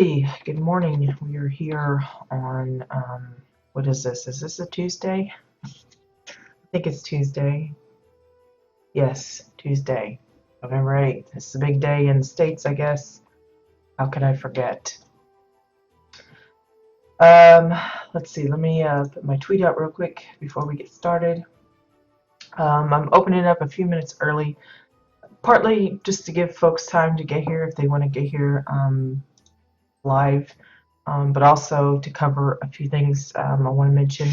Hey, good morning. We are here on, what is this? Is this a Tuesday? I think it's Tuesday. Yes, Tuesday, November 8th. It's a big day in the States, I guess. How could I forget? Um, let's see. Let me put my tweet out real quick before we get started. I'm opening up a few minutes early, partly just to give folks time to get here if they want to get here live, but also to cover a few things I want to mention.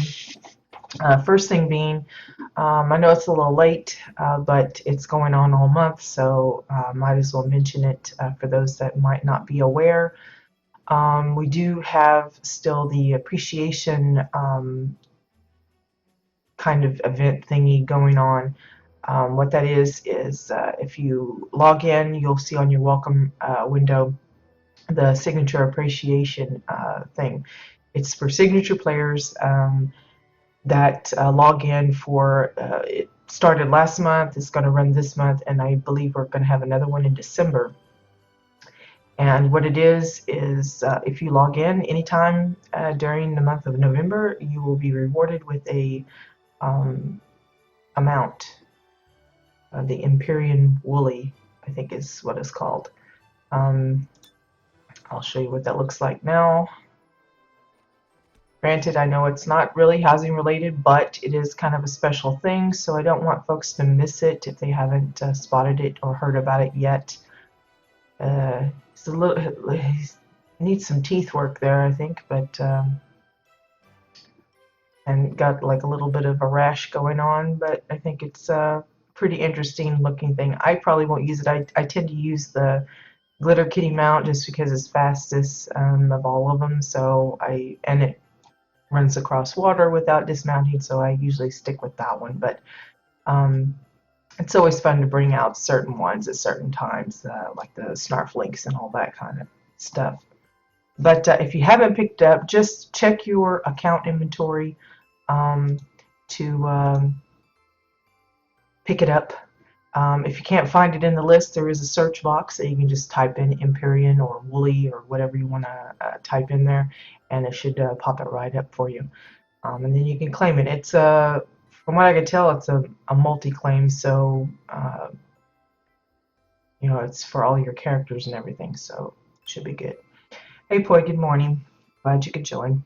First thing being, I know it's a little late, but it's going on all month, so might as well mention it for those that might not be aware. We do have still the appreciation kind of event thingy going on. What that is if you log in, you'll see on your welcome window the signature appreciation thing. It's for signature players. That log in for it started last month, it's going to run this month, and I believe we're going to have another one in December. And what it is if you log in anytime during the month of November, you will be rewarded with a amount. The Empyrean Woolly, I think is what it's called. I'll show you what that looks like now. Granted, I know it's not really housing related, but it is kind of a special thing, so I don't want folks to miss it if they haven't spotted it or heard about it yet. It's a little, it needs some teeth work there, I think, but and got like a little bit of a rash going on, but I think it's a pretty interesting looking thing. I probably won't use it. I tend to use the glitter kitty mount just because it's fastest of all of them, so and it runs across water without dismounting, so I usually stick with that one. But it's always fun to bring out certain ones at certain times, like the snarf links and all that kind of stuff. But if you haven't picked up, just check your account inventory to pick it up. If you can't find it in the list, there is a search box that you can just type in Empyrean or Woolly or whatever you want to type in there, and it should pop it right up for you. And then you can claim it. It's from what I can tell, it's a multi-claim, so you know, it's for all your characters and everything, so it should be good. Hey Poi, good morning. Glad you could join.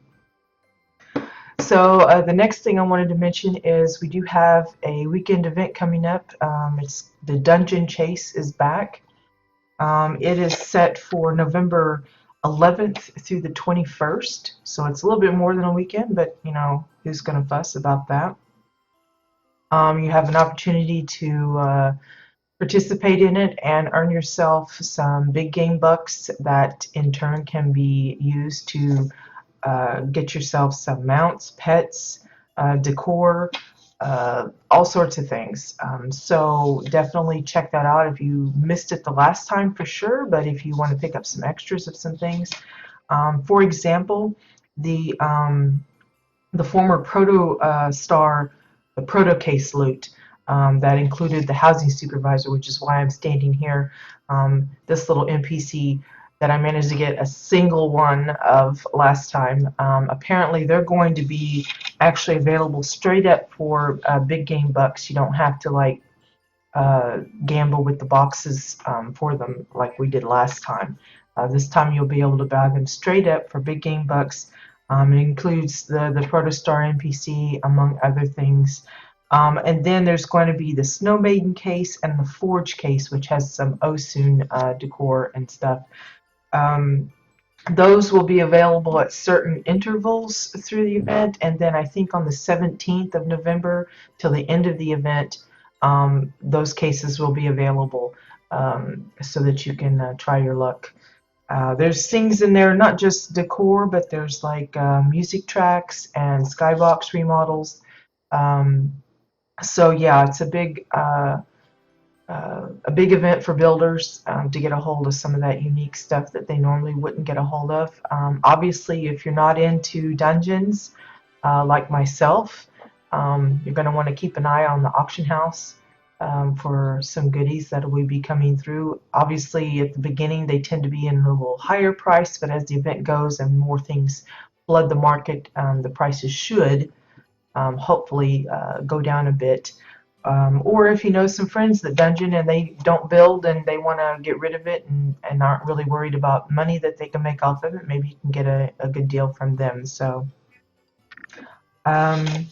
So the next thing I wanted to mention is we do have a weekend event coming up. It's the Dungeon Chase is back. It is set for November 11th through the 21st, so it's a little bit more than a weekend, but you know, who's going to fuss about that? You have an opportunity to participate in it and earn yourself some big game bucks that in turn can be used to get yourself some mounts, pets, decor, all sorts of things. So definitely check that out if you missed it the last time for sure, but if you want to pick up some extras of some things. For example, the former Proto-Star, the Proto Case loot that included the housing supervisor, which is why I'm standing here. This little NPC that I managed to get a single one of last time. Apparently they're going to be actually available straight up for big game bucks. You don't have to like gamble with the boxes for them like we did last time. This time you'll be able to buy them straight up for big game bucks. It includes the Protostar NPC, among other things. And then there's going to be the Snow Maiden case and the Forge case, which has some Osun decor and stuff. Those will be available at certain intervals through the event, and then I think on the 17th of November till the end of the event, those cases will be available so that you can try your luck. There's things in there, not just decor, but there's like music tracks and skybox remodels. So yeah, it's a big event for builders to get a hold of some of that unique stuff that they normally wouldn't get a hold of. Obviously, if you're not into dungeons like myself, you're going to want to keep an eye on the auction house for some goodies that will be coming through. Obviously, at the beginning, they tend to be in a little higher price, but as the event goes and more things flood the market, the prices should hopefully go down a bit. Or if you know some friends that dungeon and they don't build and they want to get rid of it and aren't really worried about money that they can make off of it, maybe you can get a good deal from them. So, and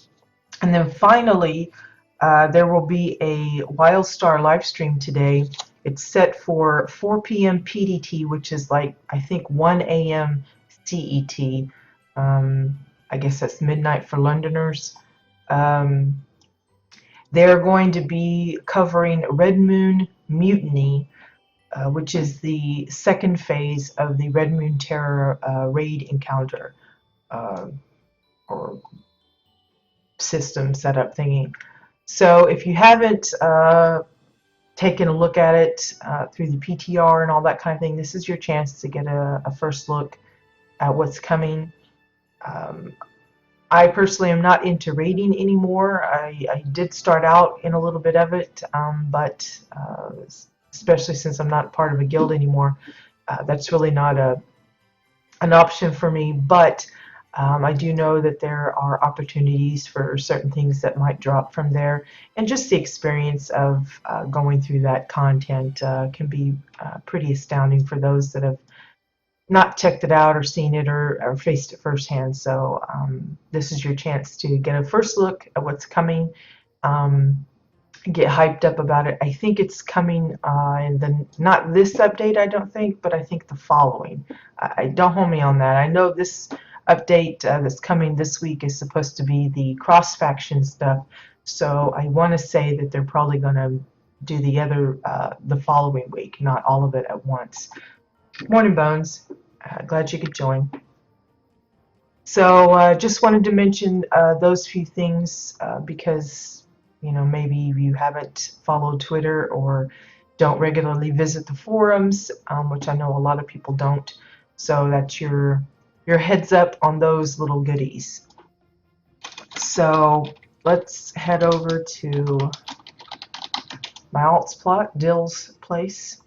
then finally, there will be a WildStar live stream today. It's set for 4 p.m. PDT, which is like, I think, 1 a.m. CET. I guess that's midnight for Londoners. They're going to be covering Red Moon Mutiny, which is the second phase of the Red Moon Terror raid encounter or system setup thingy. So if you haven't taken a look at it through the PTR and all that kind of thing, this is your chance to get a first look at what's coming. I personally am not into raiding anymore. I did start out in a little bit of it, but especially since I'm not part of a guild anymore, that's really not an option for me. But I do know that there are opportunities for certain things that might drop from there, and just the experience of going through that content can be pretty astounding for those that have not checked it out or seen it or faced it firsthand. So this is your chance to get a first look at what's coming, get hyped up about it. I think it's coming in not this update, I don't think, but I think the following. I don't hold me on that. I know this update that's coming this week is supposed to be the cross-faction stuff, so I want to say that they're probably going to do the following week, not all of it at once. Morning, Bones. Glad you could join. So just wanted to mention those few things because, you know, maybe you haven't followed Twitter or don't regularly visit the forums, which I know a lot of people don't. So that's your heads up on those little goodies. So let's head over to my alts plot, Dill's place.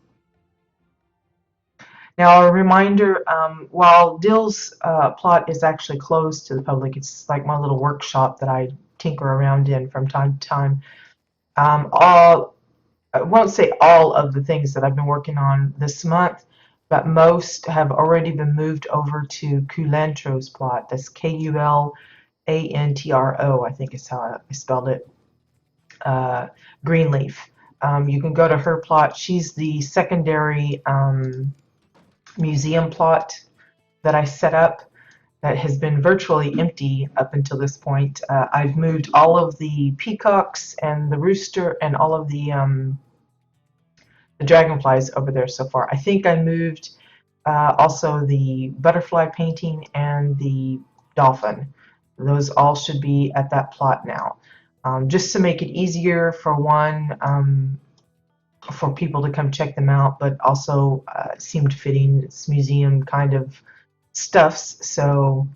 Now, a reminder, while Dill's plot is actually closed to the public, it's like my little workshop that I tinker around in from time to time. I won't say all of the things that I've been working on this month, but most have already been moved over to Kulantro's plot. That's Kulantro, I think is how I spelled it. Greenleaf. You can go to her plot. She's the secondary museum plot that I set up that has been virtually empty up until this point. I've moved all of the peacocks and the rooster and all of the dragonflies over there so far. I think I moved also the butterfly painting and the dolphin. Those all should be at that plot now. Just to make it easier for for people to come check them out, but also seemed fitting. It's museum kind of stuffs. So,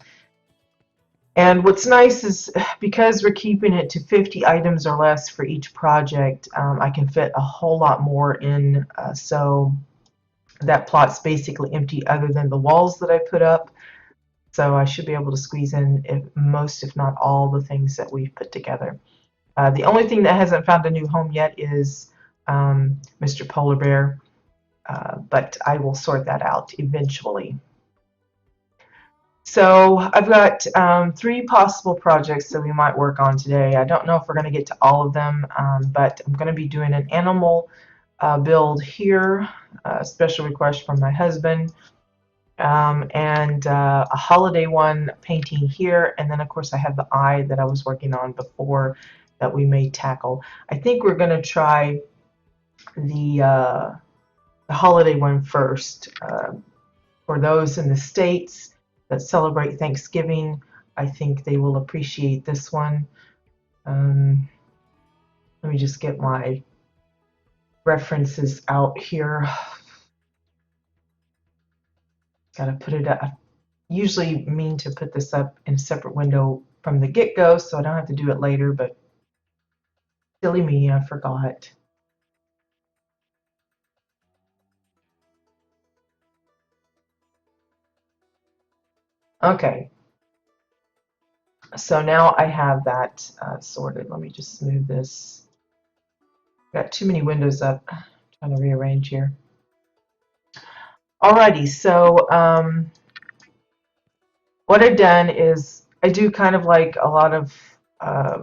and what's nice is because we're keeping it to 50 items or less for each project, I can fit a whole lot more in. So that plot's basically empty other than the walls that I put up. So I should be able to squeeze in most, if not all, the things that we've put together. The only thing that hasn't found a new home yet is Mr. Polar Bear, but I will sort that out eventually. So I've got 3 possible projects that we might work on today. I don't know if we're going to get to all of them, but I'm going to be doing an animal build here, a special request from my husband, and a holiday one painting here, and then of course I have the eye that I was working on before that we may tackle. I think we're going to try the holiday one first. For those in the States that celebrate Thanksgiving, I think they will appreciate this one. Let me just get my references out here. Gotta put it up. I usually mean to put this up in a separate window from the get-go so I don't have to do it later, but silly me, I forgot. Okay, so now I have that sorted. Let me just move this. Got too many windows up. Trying to rearrange here. Alrighty, so what I've done is I do kind of like a lot of uh,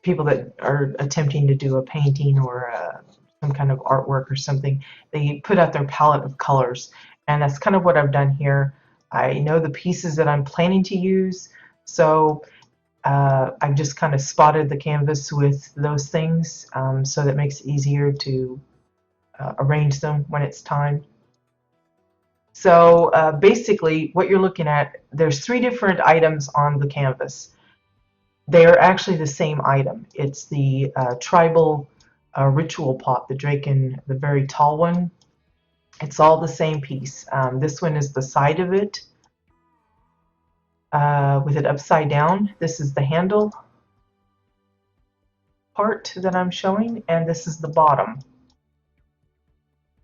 people that are attempting to do a painting or some kind of artwork or something. They put out their palette of colors, and that's kind of what I've done here. I know the pieces that I'm planning to use, so I've just kind of spotted the canvas with those things, so that makes it easier to arrange them when it's time. So basically what you're looking at, there's three different items on the canvas. They are actually the same item. It's the tribal ritual pot, the Draken, the very tall one. It's all the same piece. This one is the side of it with it upside down. This is the handle part that I'm showing, and this is the bottom.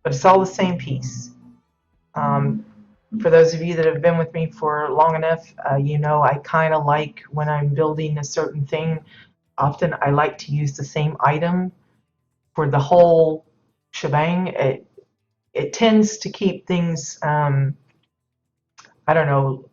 But it's all the same piece. For those of you that have been with me for long enough, you know I kind of like when I'm building a certain thing, often I like to use the same item for the whole shebang. It tends to keep things, I don't know,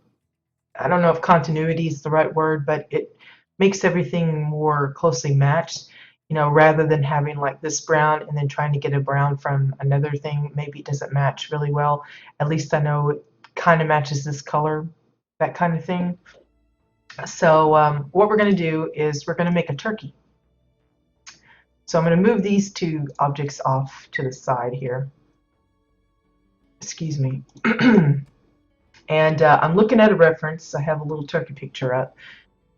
I don't know if continuity is the right word, but it makes everything more closely matched. You know, rather than having like this brown and then trying to get a brown from another thing, maybe it doesn't match really well. At least I know it kind of matches this color, that kind of thing. So what we're going to do is we're going to make a turkey. So I'm going to move these two objects off to the side here. Excuse me. And I'm looking at a reference. I have a little turkey picture up.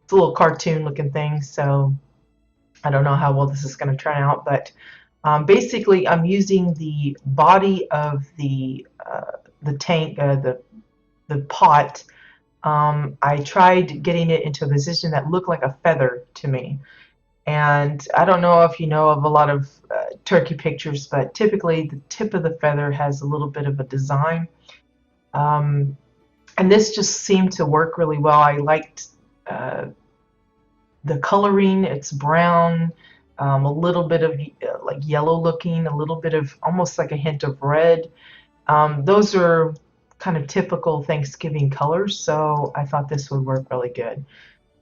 It's a little cartoon looking thing, so I don't know how well this is going to turn out, but basically I'm using the body of the tank, the pot. I tried getting it into a position that looked like a feather to me. And I don't know if you know of a lot of turkey pictures, but typically the tip of the feather has a little bit of a design. And this just seemed to work really well. I liked the coloring. It's brown, a little bit of like yellow looking, a little bit of almost like a hint of red. Those are kind of typical Thanksgiving colors, so I thought this would work really good.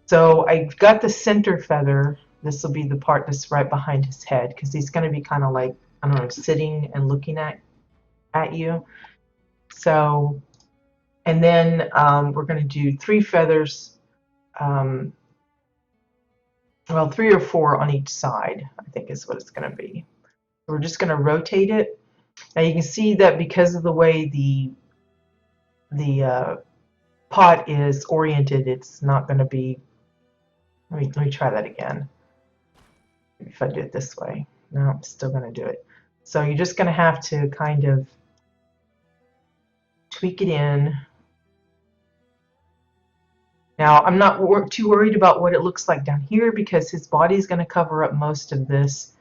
So I got the center feather. This will be the part that's right behind his head, because he's going to be kind of like, I don't know, sitting and looking at you. So, and then we're going to do three feathers, well, 3 or 4 on each side, I think is what it's going to be. So we're just going to rotate it. Now you can see that because of the way the pot is oriented, it's not going to be. Let me try that again. If I do it this way, no, I'm still going to do it. So you're just going to have to kind of tweak it in. Now I'm not too worried about what it looks like down here because his body is going to cover up most of this.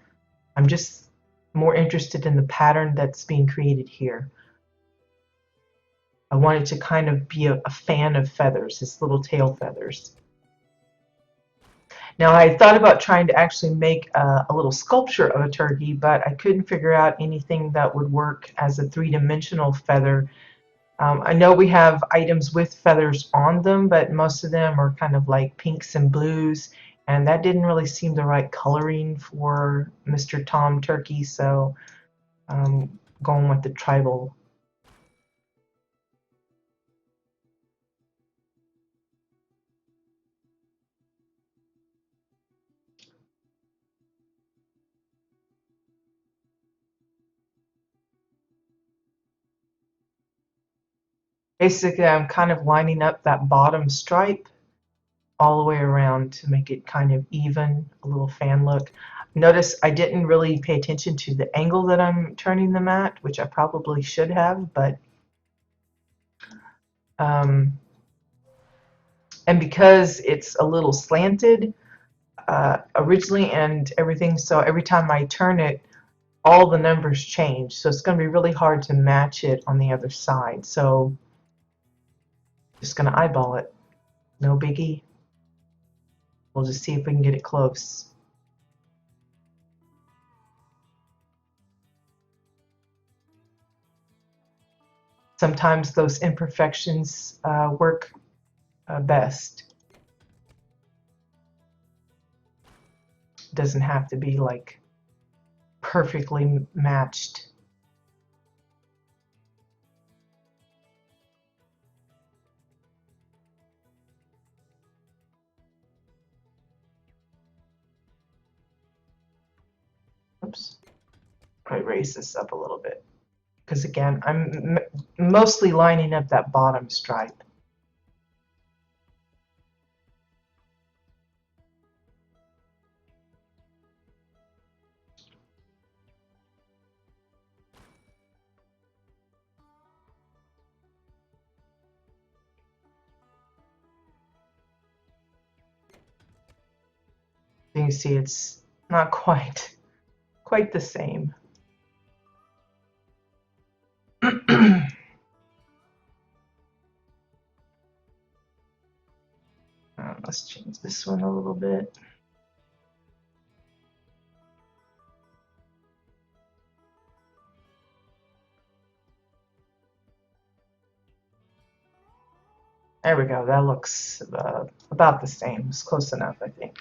I'm just more interested in the pattern that's being created here. I wanted to kind of be a fan of feathers, his little tail feathers. Now I thought about trying to actually make a little sculpture of a turkey, but I couldn't figure out anything that would work as a three-dimensional feather. I know we have items with feathers on them, but most of them are kind of like pinks and blues, and that didn't really seem the right coloring for Mr. Tom Turkey, so going with the tribal. Basically, I'm kind of lining up that bottom stripe all the way around to make it kind of even, a little fan look. Notice I didn't really pay attention to the angle that I'm turning them at, which I probably should have, but and because it's a little slanted originally and everything, so every time I turn it, all the numbers change. So it's going to be really hard to match it on the other side. So Just gonna eyeball it. No biggie. We'll just see if we can get it close. Sometimes those imperfections work best. Doesn't have to be like perfectly matched. Oops. Let me raise this up a little bit. Because again, I'm mostly lining up that bottom stripe. You can see it's not quite the same. Let's change this one a little bit. There we go. That looks about the same. It's close enough, I think.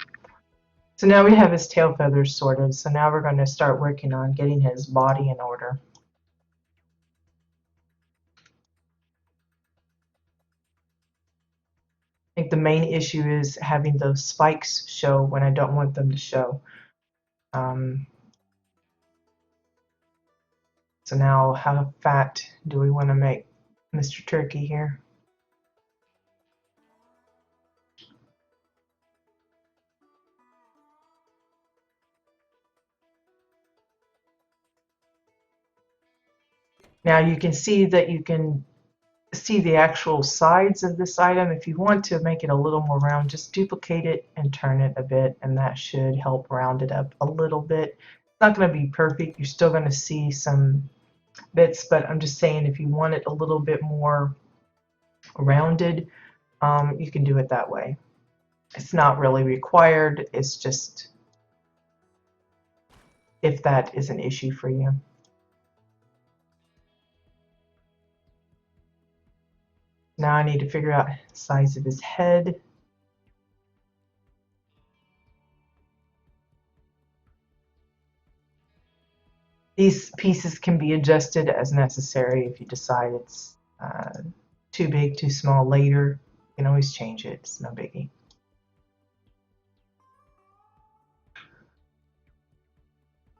So now we have his tail feathers sorted. So now we're going to start working on getting his body in order. I think the main issue is having those spikes show when I don't want them to show. So now how fat do we want to make Mr. Turkey here? Now you can see that you can see the actual sides of this item. If you want to make it a little more round, just duplicate it and turn it a bit, and that should help round it up a little bit. It's not going to be perfect. You're still going to see some bits, but I'm just saying if you want it a little bit more rounded, you can do it that way. It's not really required. It's just if that is an issue for you. Now I need to figure out the size of his head. These pieces can be adjusted as necessary if you decide it's too big, too small later. You can always change it. It's no biggie.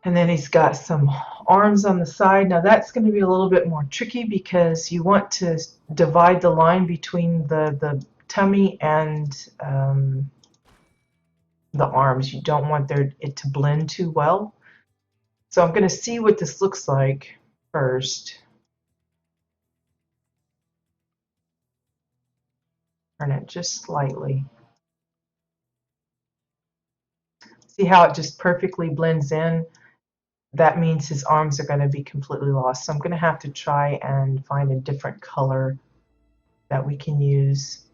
And then he's got some arms on the side. Now that's going to be a little bit more tricky because you want to divide the line between the tummy and the arms. You don't want it to blend too well. So I'm going to see what this looks like first. Turn it just slightly. See how it just perfectly blends in? That means his arms are going to be completely lost. So I'm going to have to try and find a different color that we can use.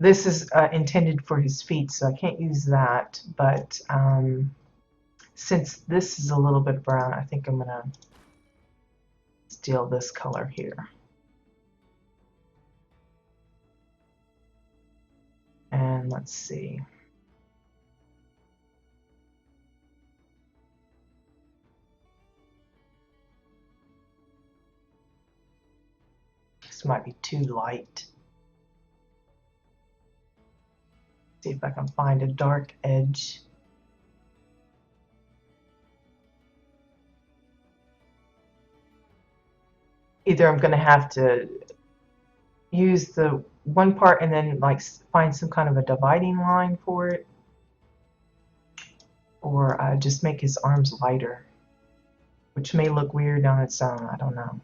This is intended for his feet, so I can't use that. But since this is a little bit brown, I think I'm going to steal this color here. And let's see. This might be too light. See if I can find a dark edge. Either I'm going to have to use the one part and then like find some kind of a dividing line for it, or just make his arms lighter, which may look weird on its own. I don't know.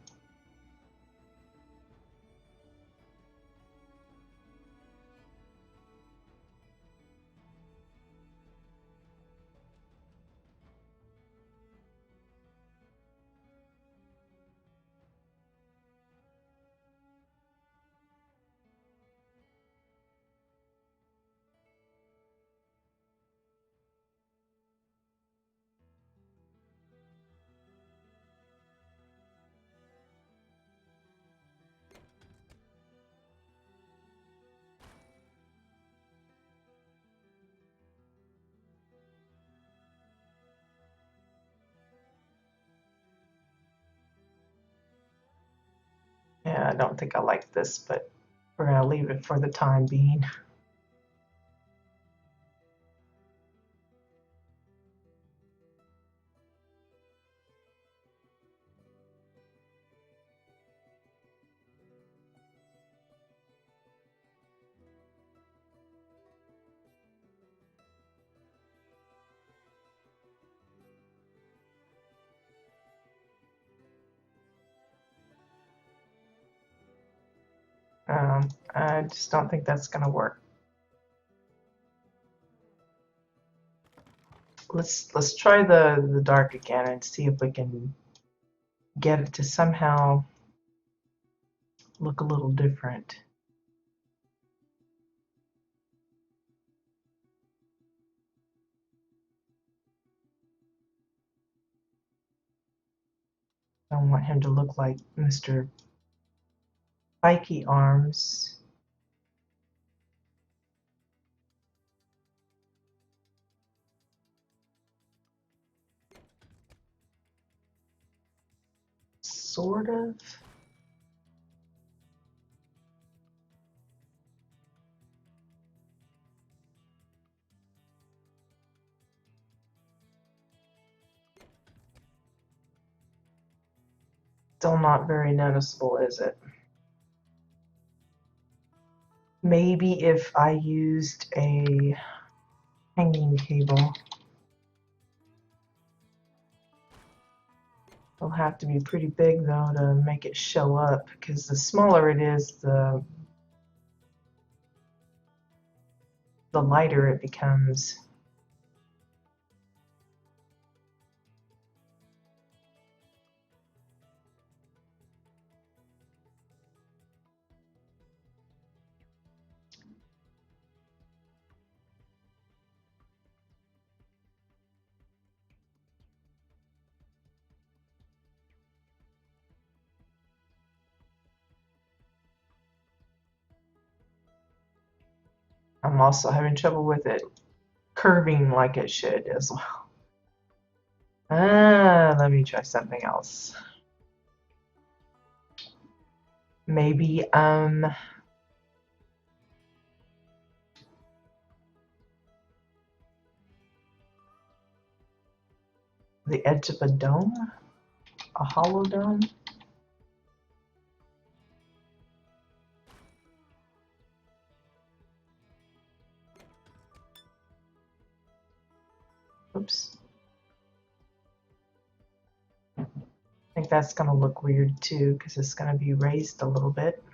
I don't think I like this, but we're going to leave it for the time being. I just don't think that's going to work. Let's try the dark again and see if we can get it to somehow look a little different. I don't want him to look like Mr. Spiky Arms. Sort of. Still not very noticeable, is it? Maybe if I used a hanging cable. It'll have to be pretty big though to make it show up, because the smaller it is, the lighter it becomes. I'm also having trouble with it curving like it should as well. Let me try something else. Maybe the edge of a dome, a hollow dome. Oops. I think that's going to look weird too, because it's going to be raised a little bit.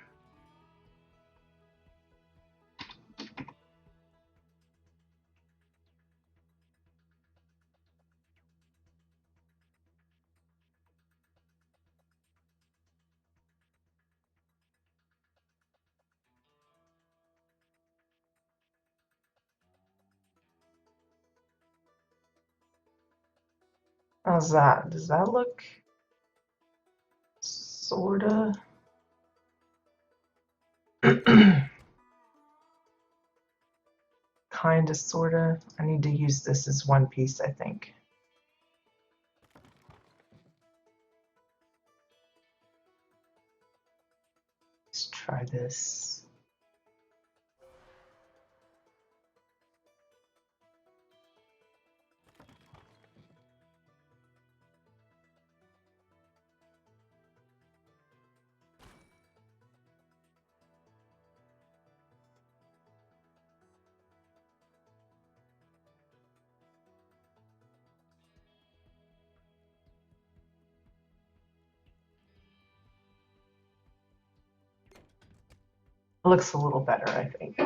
How's that? Does that look sorta? Kinda, sorta. I need to use this as one piece, I think. Let's try this. Looks a little better, I think.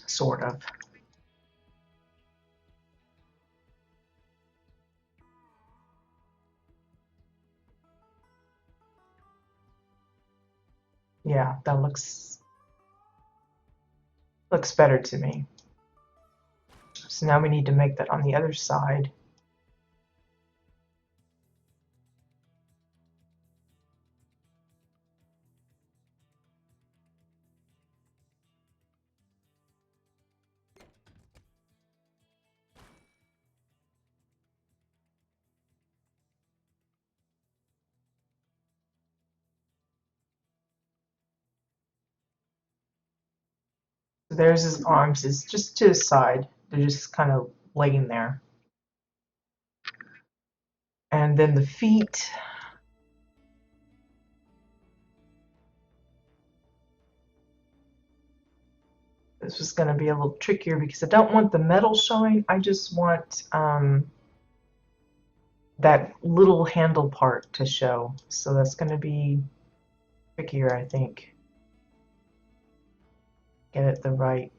Sort of. Yeah, that looks better to me. So now we need to make that on the other side. So there's his arms. It's just to his side. They're just kind of laying there. And then the feet. This is going to be a little trickier because I don't want the metal showing. I just want that little handle part to show. So that's going to be trickier, I think. Get it the right.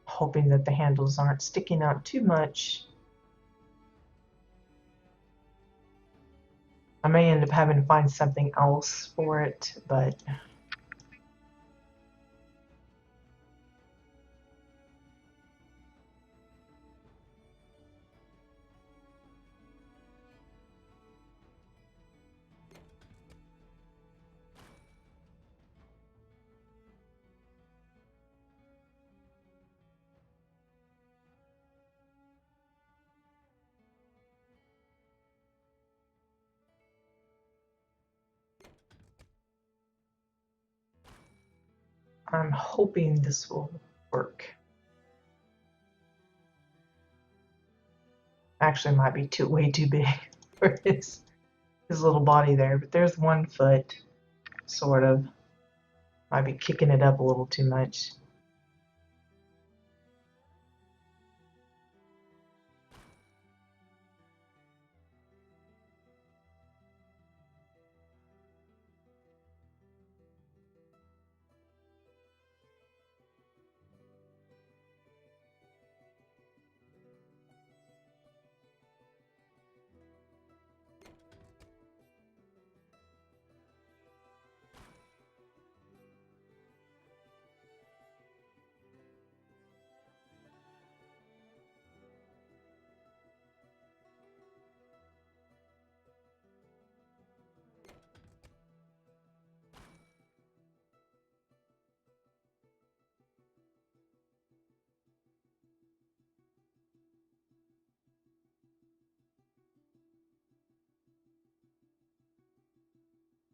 Hoping that the handles aren't sticking out too much. I may end up having to find something else for it, but I'm hoping this will work. Actually, it might be way too big for his little body there, but there's one foot, sort of. Might be kicking it up a little too much.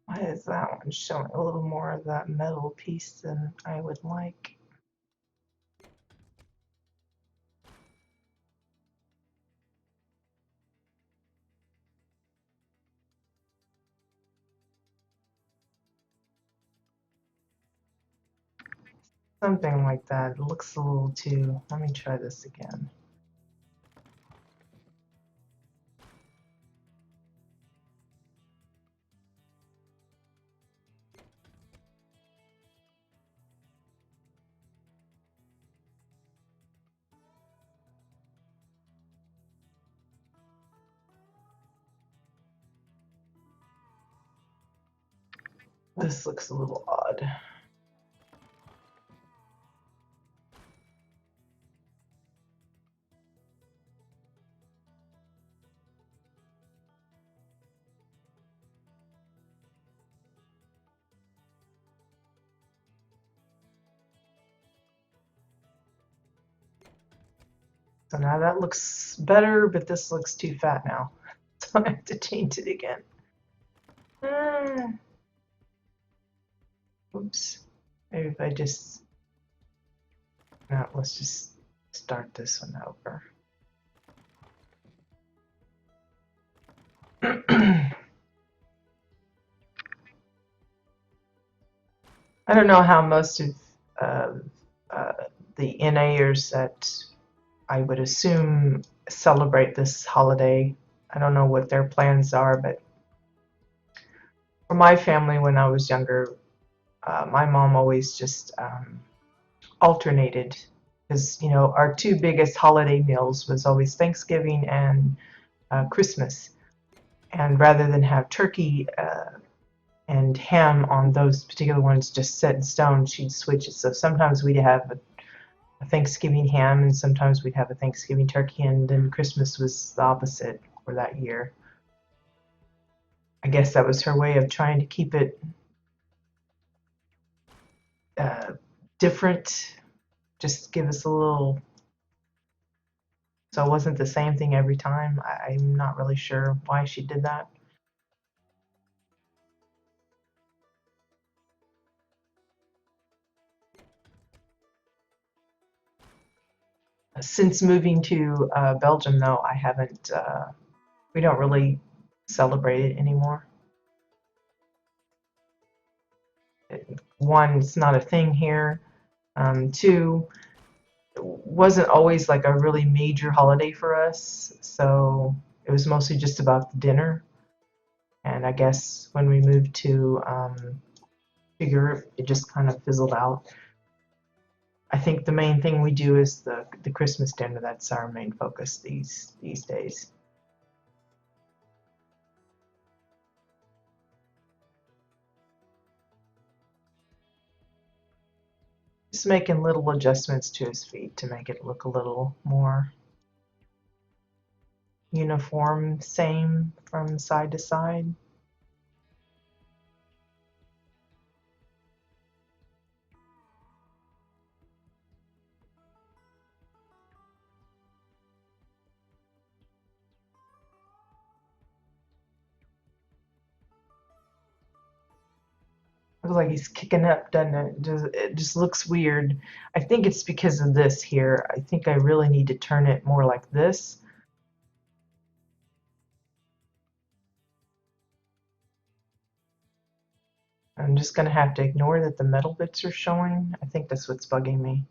Why is that one showing a little more of that metal piece than I would like? Something like that. It looks a little too. Let me try this again. This looks a little odd. So now that looks better, but this looks too fat now. So I have to change it again. Oops. Maybe if I just... No, let's just start this one over. I don't know how most of the NAers that I would assume celebrate this holiday. I don't know what their plans are, but for my family when I was younger, my mom always just alternated because, you know, our two biggest holiday meals was always Thanksgiving and Christmas. And rather than have turkey and ham on those particular ones just set in stone, she'd switch it. So sometimes we'd have a Thanksgiving ham, and sometimes we'd have a Thanksgiving turkey, and then Christmas was the opposite for that year. I guess that was her way of trying to keep it different, just give us a little, so it wasn't the same thing every time. I'm not really sure why she did that. Since moving to Belgium, though, I haven't, we don't really celebrate it anymore. One, it's not a thing here. Two, it wasn't always like a really major holiday for us, so it was mostly just about the dinner. And I guess when we moved to Europe, it just kind of fizzled out. I think the main thing we do is the Christmas dinner. That's our main focus these days. Just making little adjustments to his feet to make it look a little more uniform, same from side to side. Looks like he's kicking up, doesn't it? It just looks weird. I think it's because of this here. I think I really need to turn it more like this. I'm just going to have to ignore that the metal bits are showing. I think that's what's bugging me.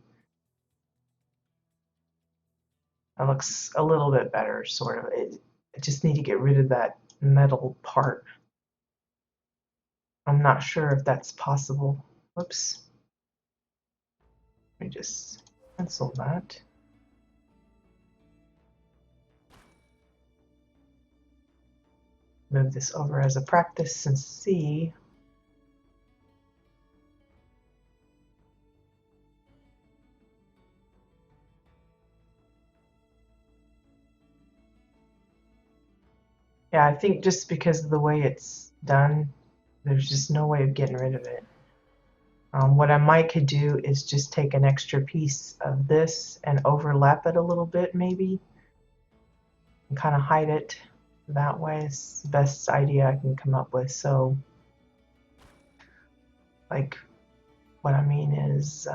It looks a little bit better, sort of. I just need to get rid of that metal part. I'm not sure if that's possible. Whoops. Let me just cancel that. Move this over as a practice and see. Yeah, I think just because of the way it's done, there's just no way of getting rid of it. What I might could do is just take an extra piece of this and overlap it a little bit maybe, and kind of hide it that way. Is the best idea I can come up with. So, like, what I mean is,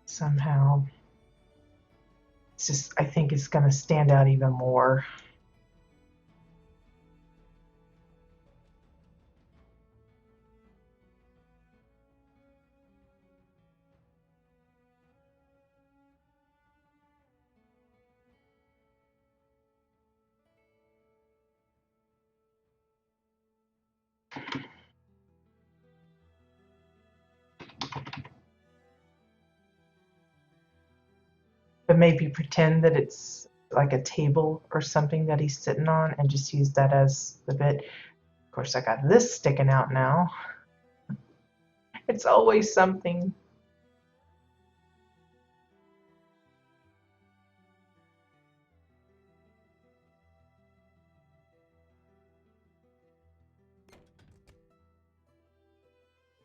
somehow, it's just, I think it's going to stand out even more. But maybe pretend that it's like a table or something that he's sitting on and just use that as the bit. Of course, I got this sticking out now. It's always something.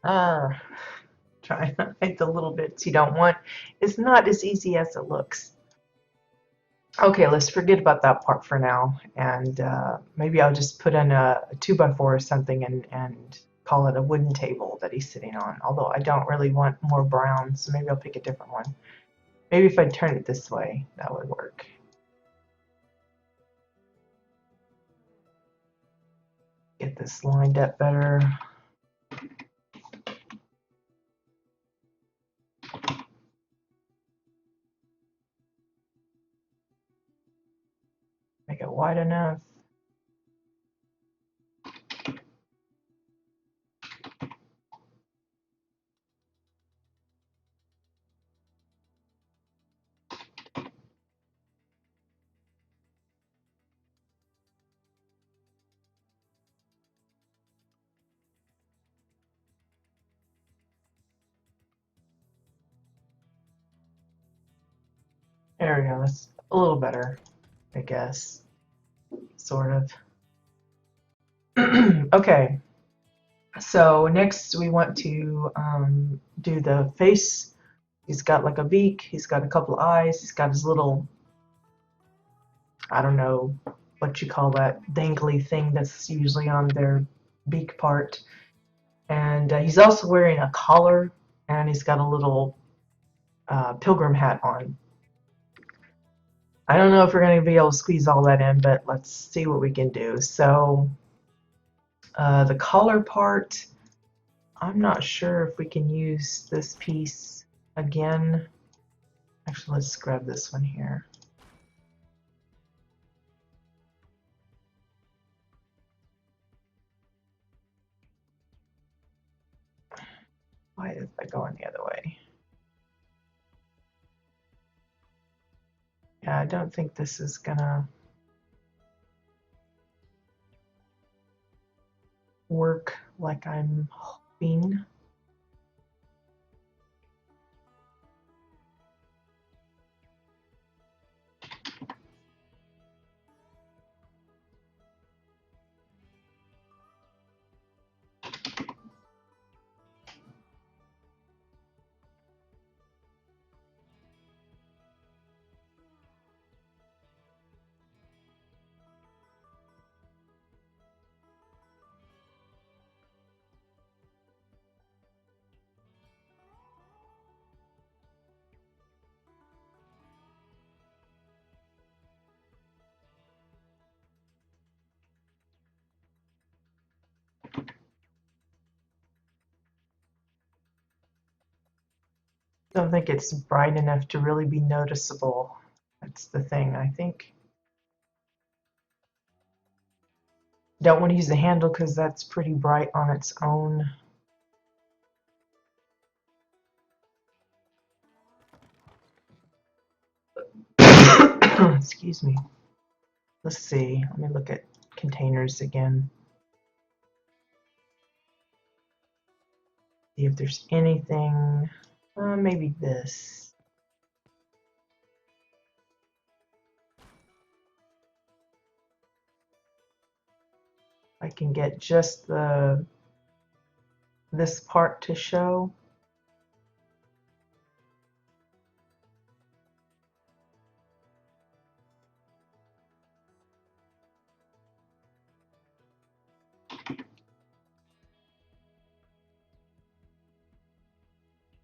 Ah, try to hide the little bits you don't want. It's not as easy as it looks. Okay, let's forget about that part for now, and maybe I'll just put in a 2x4 or something and call it a wooden table that he's sitting on. Although I don't really want more brown, so maybe I'll pick a different one. Maybe if I turn it this way, that would work. Get this lined up better. Make it wide enough. There we go. That's a little better, I guess. Sort of. Okay. So next we want to do the face. He's got like a beak. He's got a couple of eyes. He's got his little, I don't know what you call that dangly thing that's usually on their beak part. And he's also wearing a collar, and he's got a little pilgrim hat on. I don't know if we're going to be able to squeeze all that in, but let's see what we can do. So the collar part, I'm not sure if we can use this piece again. Actually, let's grab this one here. Why is that going the other way? Yeah, I don't think this is gonna work like I'm hoping. Don't think it's bright enough to really be noticeable. That's the thing, I think. Don't want to use the handle because that's pretty bright on its own. Excuse me. Let's see. Let me look at containers again. See if there's anything. Maybe this. I can get just this part to show.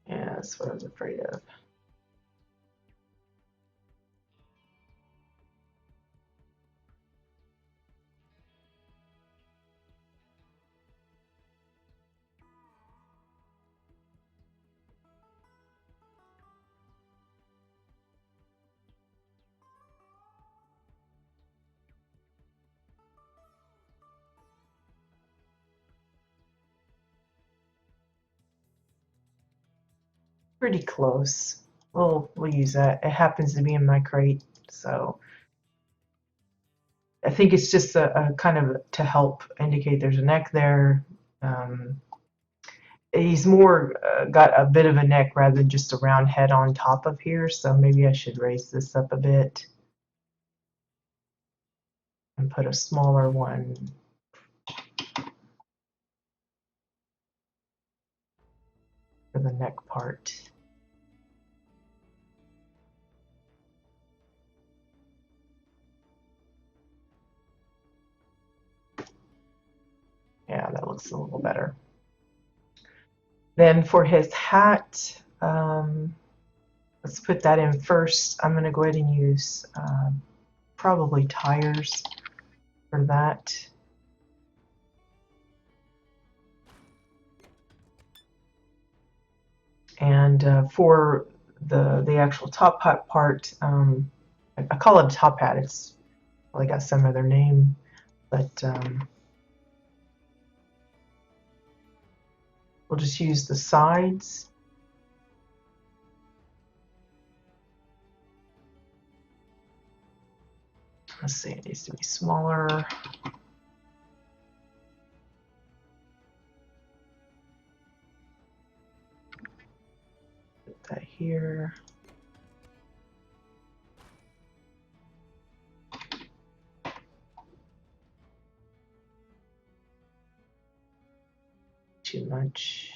Yeah, that's what I was afraid of. Pretty close. We'll use that. It happens to be in my crate, so I think it's just a kind of to help indicate there's a neck there. He's more got a bit of a neck rather than just a round head on top of here, so maybe I should raise this up a bit and put a smaller one for the neck part. Yeah, that looks a little better. Then for his hat, let's put that in first. I'm going to go ahead and use probably tires for that. And for the actual top hat part, I call it a top hat. It's probably got some other name, but we'll just use the sides. Let's see, it needs to be smaller. Put that here. too much.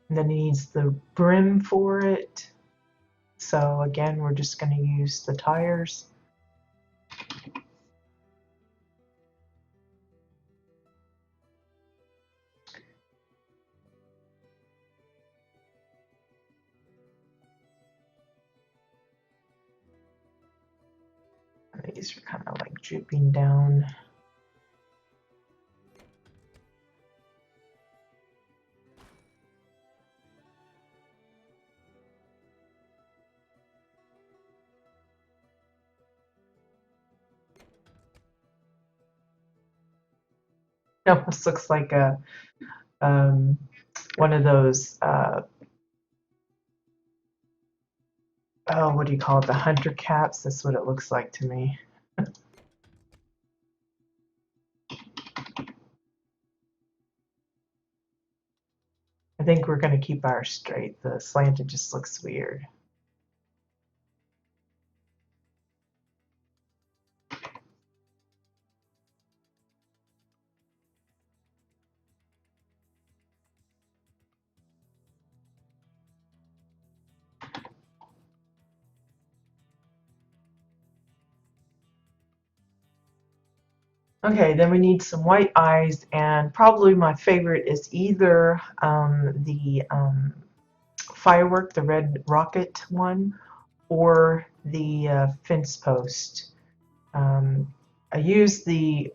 And then it needs the brim for it. So again, we're just going to use the tires. These are kind of like drooping down. It almost looks like a one of those oh, what do you call it? The hunter caps. That's what it looks like to me. I think we're going to keep ours straight. The slanted just looks weird. Okay, then we need some white eyes, and probably my favorite is either the firework, the red rocket one, or the fence post. I use the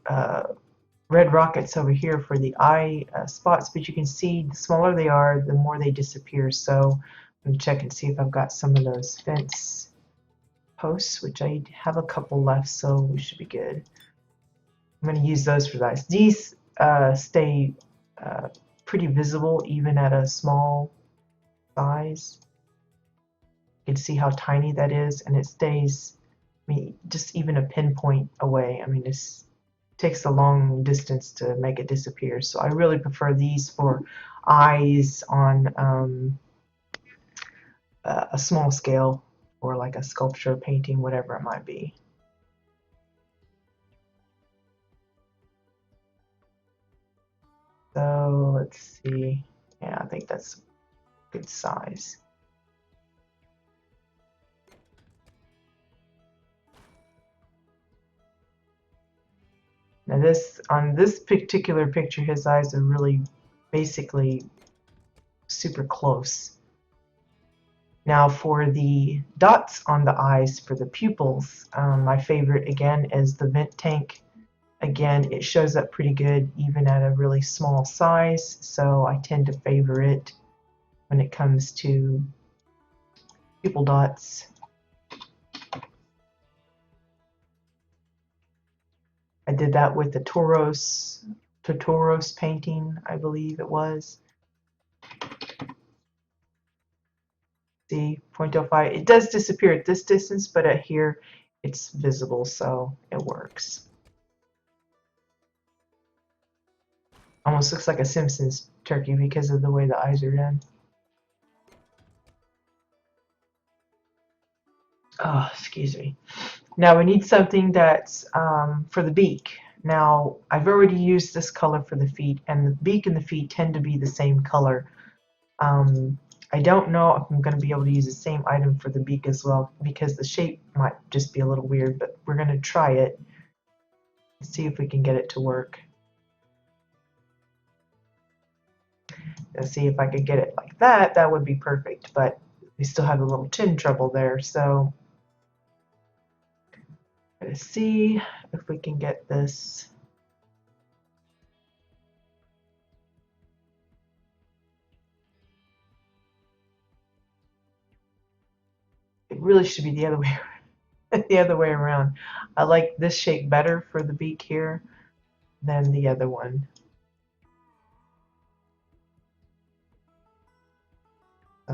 red rockets over here for the eye spots, but you can see the smaller they are, the more they disappear. So I'm going to check and see if I've got some of those fence posts, which I have a couple left, so we should be good. I'm going to use those for the eyes. These stay pretty visible even at a small size. You can see how tiny that is, and it stays, I mean, just even a pinpoint away. I mean, it takes a long distance to make it disappear. So I really prefer these for eyes on a small scale, or like a sculpture, painting, whatever it might be. So let's see. Yeah, I think that's a good size. Now on this particular picture, his eyes are really basically super close. Now for the dots on the eyes for the pupils, my favorite again is the vent tank. Again, it shows up pretty good even at a really small size, so I tend to favor it when it comes to pupil dots. I did that with the Toros painting, I believe it was. See, 0.05. It does disappear at this distance, but at here it's visible, so it works. Almost looks like a Simpsons turkey because of the way the eyes are done. Oh, excuse me. Now we need something that's for the beak. Now I've already used this color for the feet, and the beak and the feet tend to be the same color. I don't know if I'm going to be able to use the same item for the beak as well, because the shape might just be a little weird, but we're going to try it and see if we can get it to work. Let's see if I could get it like that. That would be perfect, but we still have a little chin trouble there, so let's see if we can get this. It really should be the other way the other way around. I like this shape better for the beak here than the other one.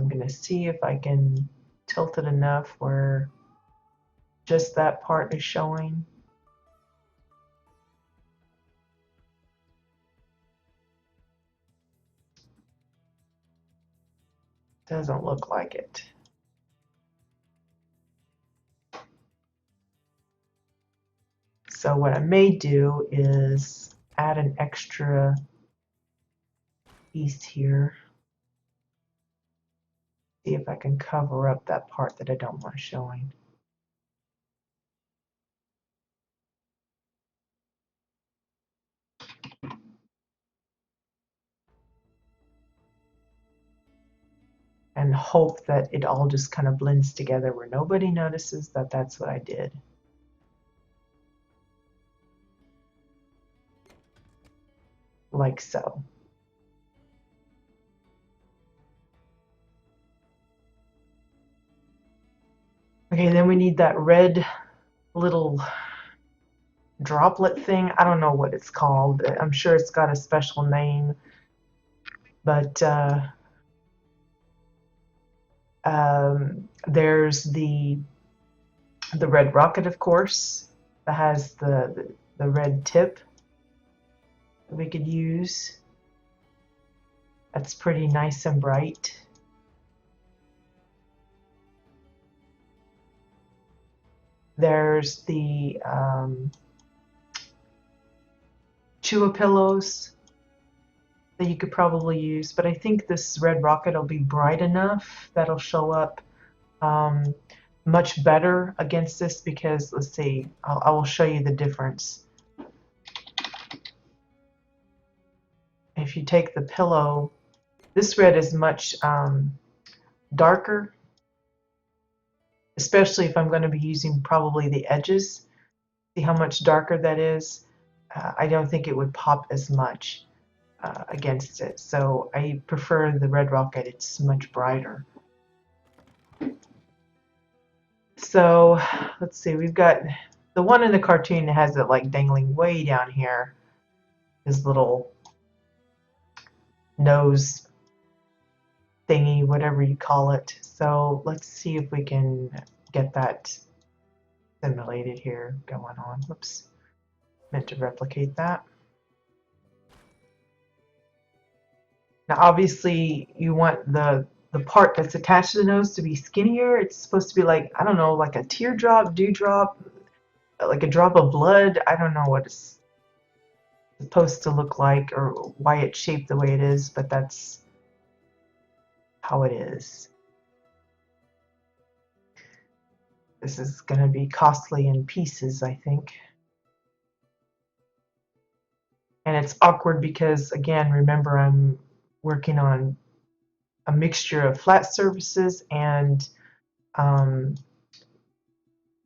I'm going to see if I can tilt it enough where just that part is showing. Doesn't look like it. So what I may do is add an extra piece here. See if I can cover up that part that I don't want showing. And hope that it all just kind of blends together where nobody notices that that's what I did. Like so. Okay, then we need that red little droplet thing. I don't know what it's called. I'm sure it's got a special name, but there's the red rocket, of course, that has the red tip that we could use. That's pretty nice and bright. There's the Chua pillows that you could probably use, but I think this red rocket will be bright enough that'll show up much better against this, because let's see, I will show you the difference. If you take the pillow, this red is much darker, especially if I'm going to be using probably the edges. See how much darker that is? I don't think it would pop as much against it. So I prefer the red rocket. It's much brighter. So let's see, we've got the one in the cartoon that has it like dangling way down here, his little nose thingy, whatever you call it. So let's see if we can get that simulated here going on. Whoops, meant to replicate that. Now obviously you want the part that's attached to the nose to be skinnier. It's supposed to be like, I don't know, like a teardrop, dewdrop, like a drop of blood. I don't know what it's supposed to look like or why it's shaped the way it is, but that's how it is. This is going to be costly in pieces, I think. And it's awkward because, again, remember I'm working on a mixture of flat surfaces and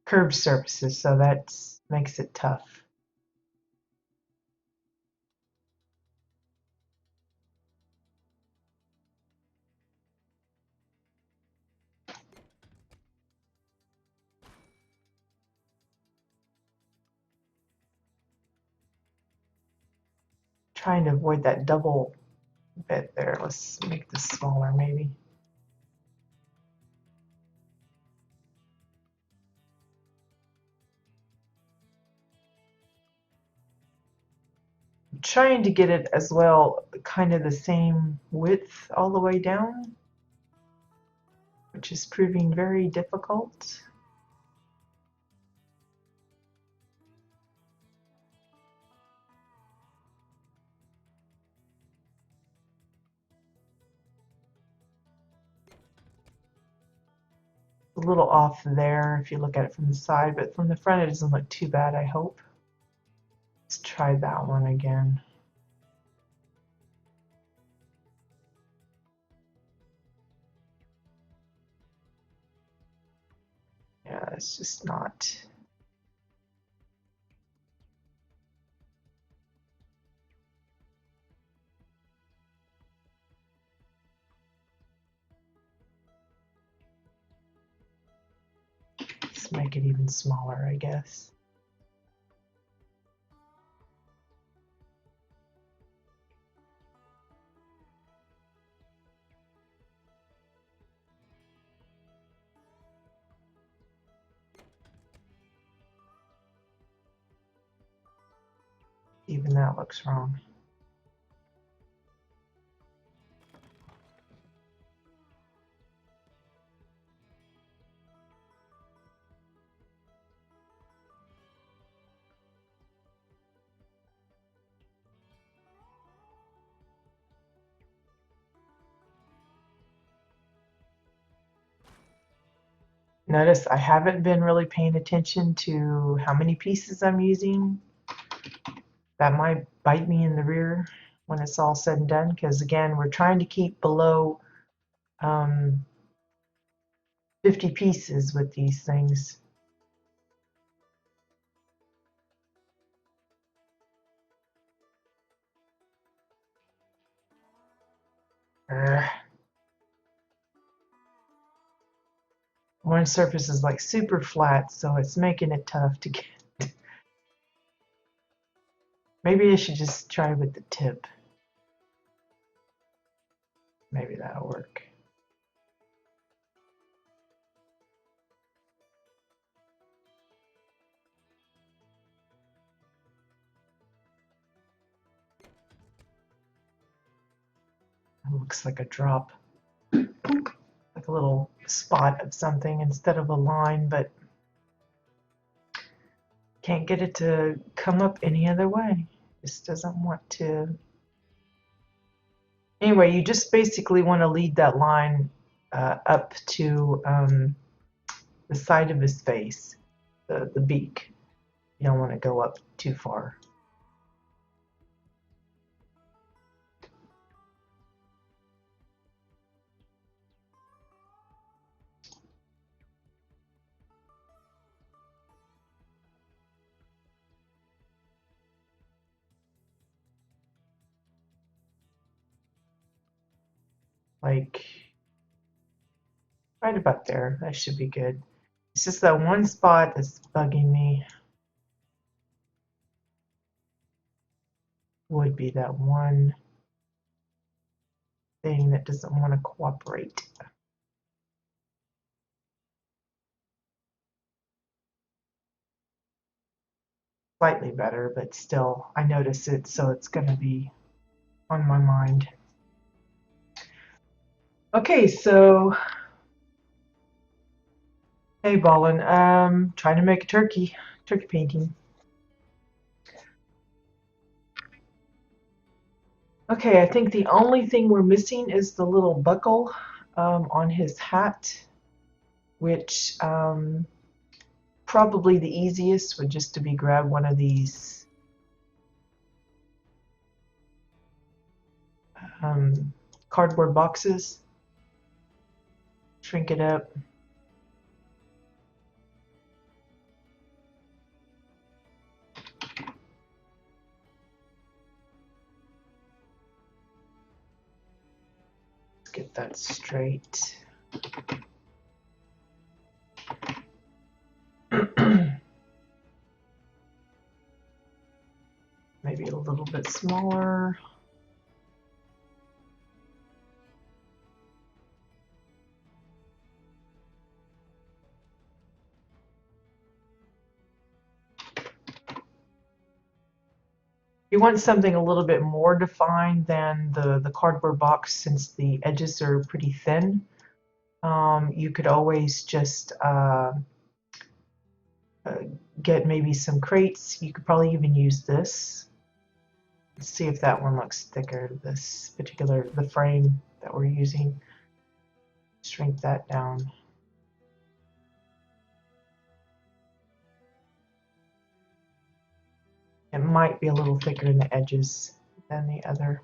curved surfaces, so that makes it tough. Trying to avoid that double bit there. Let's make this smaller maybe. I'm trying to get it as well kind of the same width all the way down, which is proving very difficult. A little off there if you look at it from the side, but from the front it doesn't look too bad, I hope. Let's try that one again. Yeah, it's just not. Let's make it even smaller, I guess. Even that looks wrong. Notice I haven't been really paying attention to how many pieces I'm using. That might bite me in the rear when it's all said and done, because again, we're trying to keep below 50 pieces with these things. One surface is like super flat, so it's making it tough to get. Maybe I should just try with the tip. Maybe that'll work. It looks like a drop. Like a little spot of something instead of a line, but can't get it to come up any other way. Just doesn't want to. Anyway, you just basically want to lead that line up to the side of his face, the beak. You don't want to go up too far. Like right about there. That should be good. It's just that one spot that's bugging me. Would be that one thing that doesn't want to cooperate. Slightly better, but still, I notice it, so it's going to be on my mind. Okay, so hey, Ballin, trying to make a turkey painting. Okay, I think the only thing we're missing is the little buckle on his hat, which probably the easiest would just to be grab one of these cardboard boxes, shrink it up. Let's get that straight. Maybe a little bit smaller. You want something a little bit more defined than the cardboard box, since the edges are pretty thin. You could always just get maybe some crates. You could probably even use this. Let's see if that one looks thicker, this particular, the frame that we're using. Shrink that down. It might be a little thicker in the edges than the other.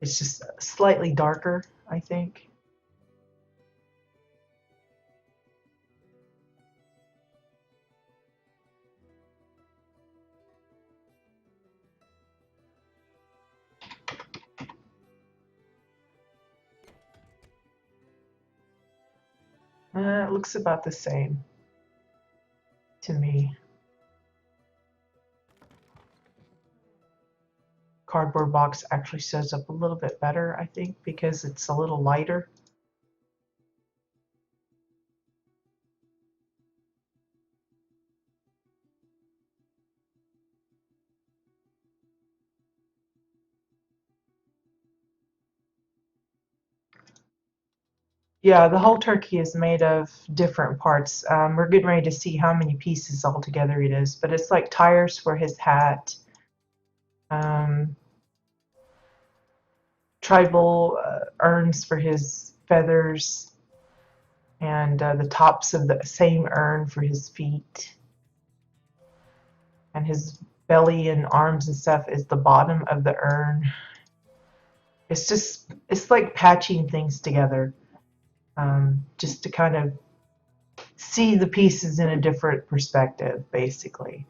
It's just slightly darker, I think. It looks about the same to me. Cardboard box actually shows up a little bit better, I think, because it's a little lighter. Yeah, the whole turkey is made of different parts. We're getting ready to see how many pieces altogether it is, but it's like tires for his hat, um, tribal urns for his feathers, and the tops of the same urn for his feet, and his belly and arms and stuff is the bottom of the urn. It's like patching things together, just to kind of see the pieces in a different perspective, basically.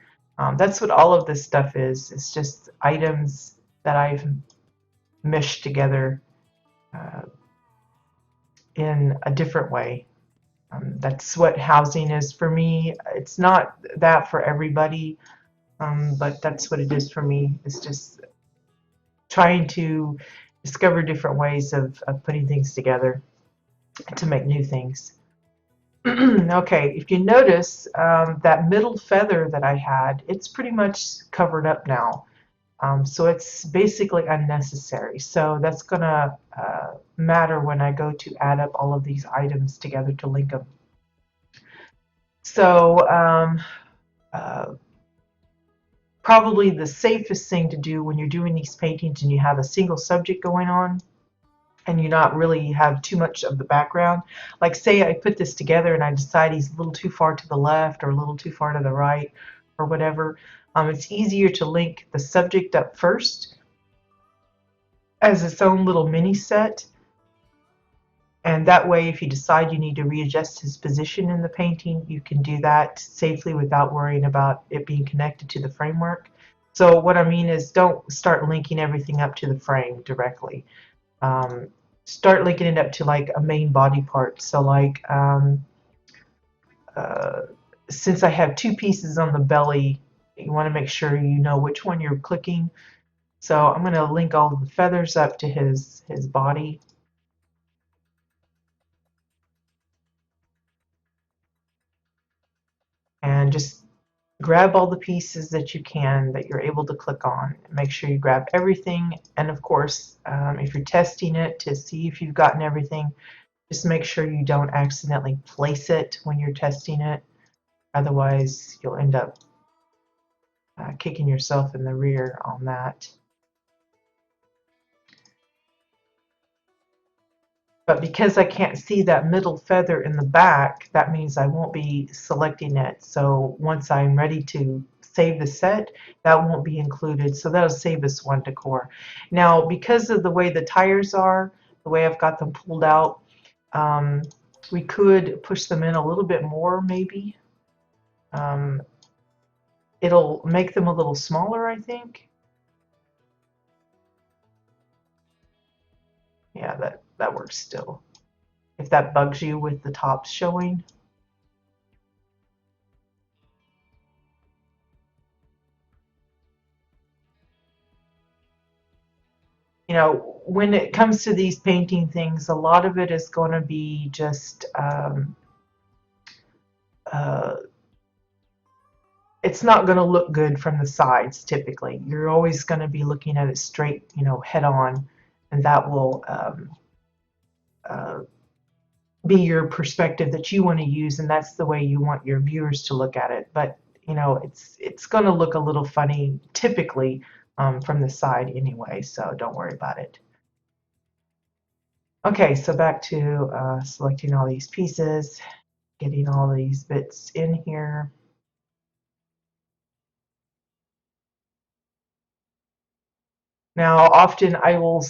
That's what all of this stuff is. It's just items that I've meshed together uh, in a different way. That's what housing is for me. It's not that for everybody, but that's what it is for me. It's just trying to discover different ways of putting things together to make new things. Okay, if you notice that middle feather that I had, it's pretty much covered up now. So it's basically unnecessary. So that's going to matter when I go to add up all of these items together to link them. So uh, probably the safest thing to do when you're doing these paintings and you have a single subject going on and you not really have too much of the background. Like say I put this together and I decide he's a little too far to the left or a little too far to the right or whatever. It's easier to link the subject up first as its own little mini set. And that way, if you decide you need to readjust his position in the painting, you can do that safely without worrying about it being connected to the framework. So what I mean is don't start linking everything up to the frame directly. Start linking it up to like a main body part. So like uh, since I have two pieces on the belly, you want to make sure you know which one you're clicking. So I'm going to link all of the feathers up to his body. And just grab all the pieces that you can that you're able to click on. Make sure you grab everything, and of course if you're testing it to see if you've gotten everything, just make sure you don't accidentally place it when you're testing it, otherwise you'll end up kicking yourself in the rear on that. But because I can't see that middle feather in the back, that means I won't be selecting it. So once I'm ready to save the set, that won't be included. So that'll save us one decor. Now, because of the way the tires are, the way I've got them pulled out, um, we could push them in a little bit more, maybe. Um, it'll make them a little smaller, I think. Yeah, that works still. If that bugs you with the tops showing. You know, when it comes to these painting things, a lot of it is going to be just, uh, it's not going to look good from the sides typically. You're always going to be looking at it straight, you know, head on, and that will uh, be your perspective that you want to use, and that's the way you want your viewers to look at it. But, you know, it's going to look a little funny typically from the side anyway, so don't worry about it. Okay, so back to selecting all these pieces, getting all these bits in here. Now, often I will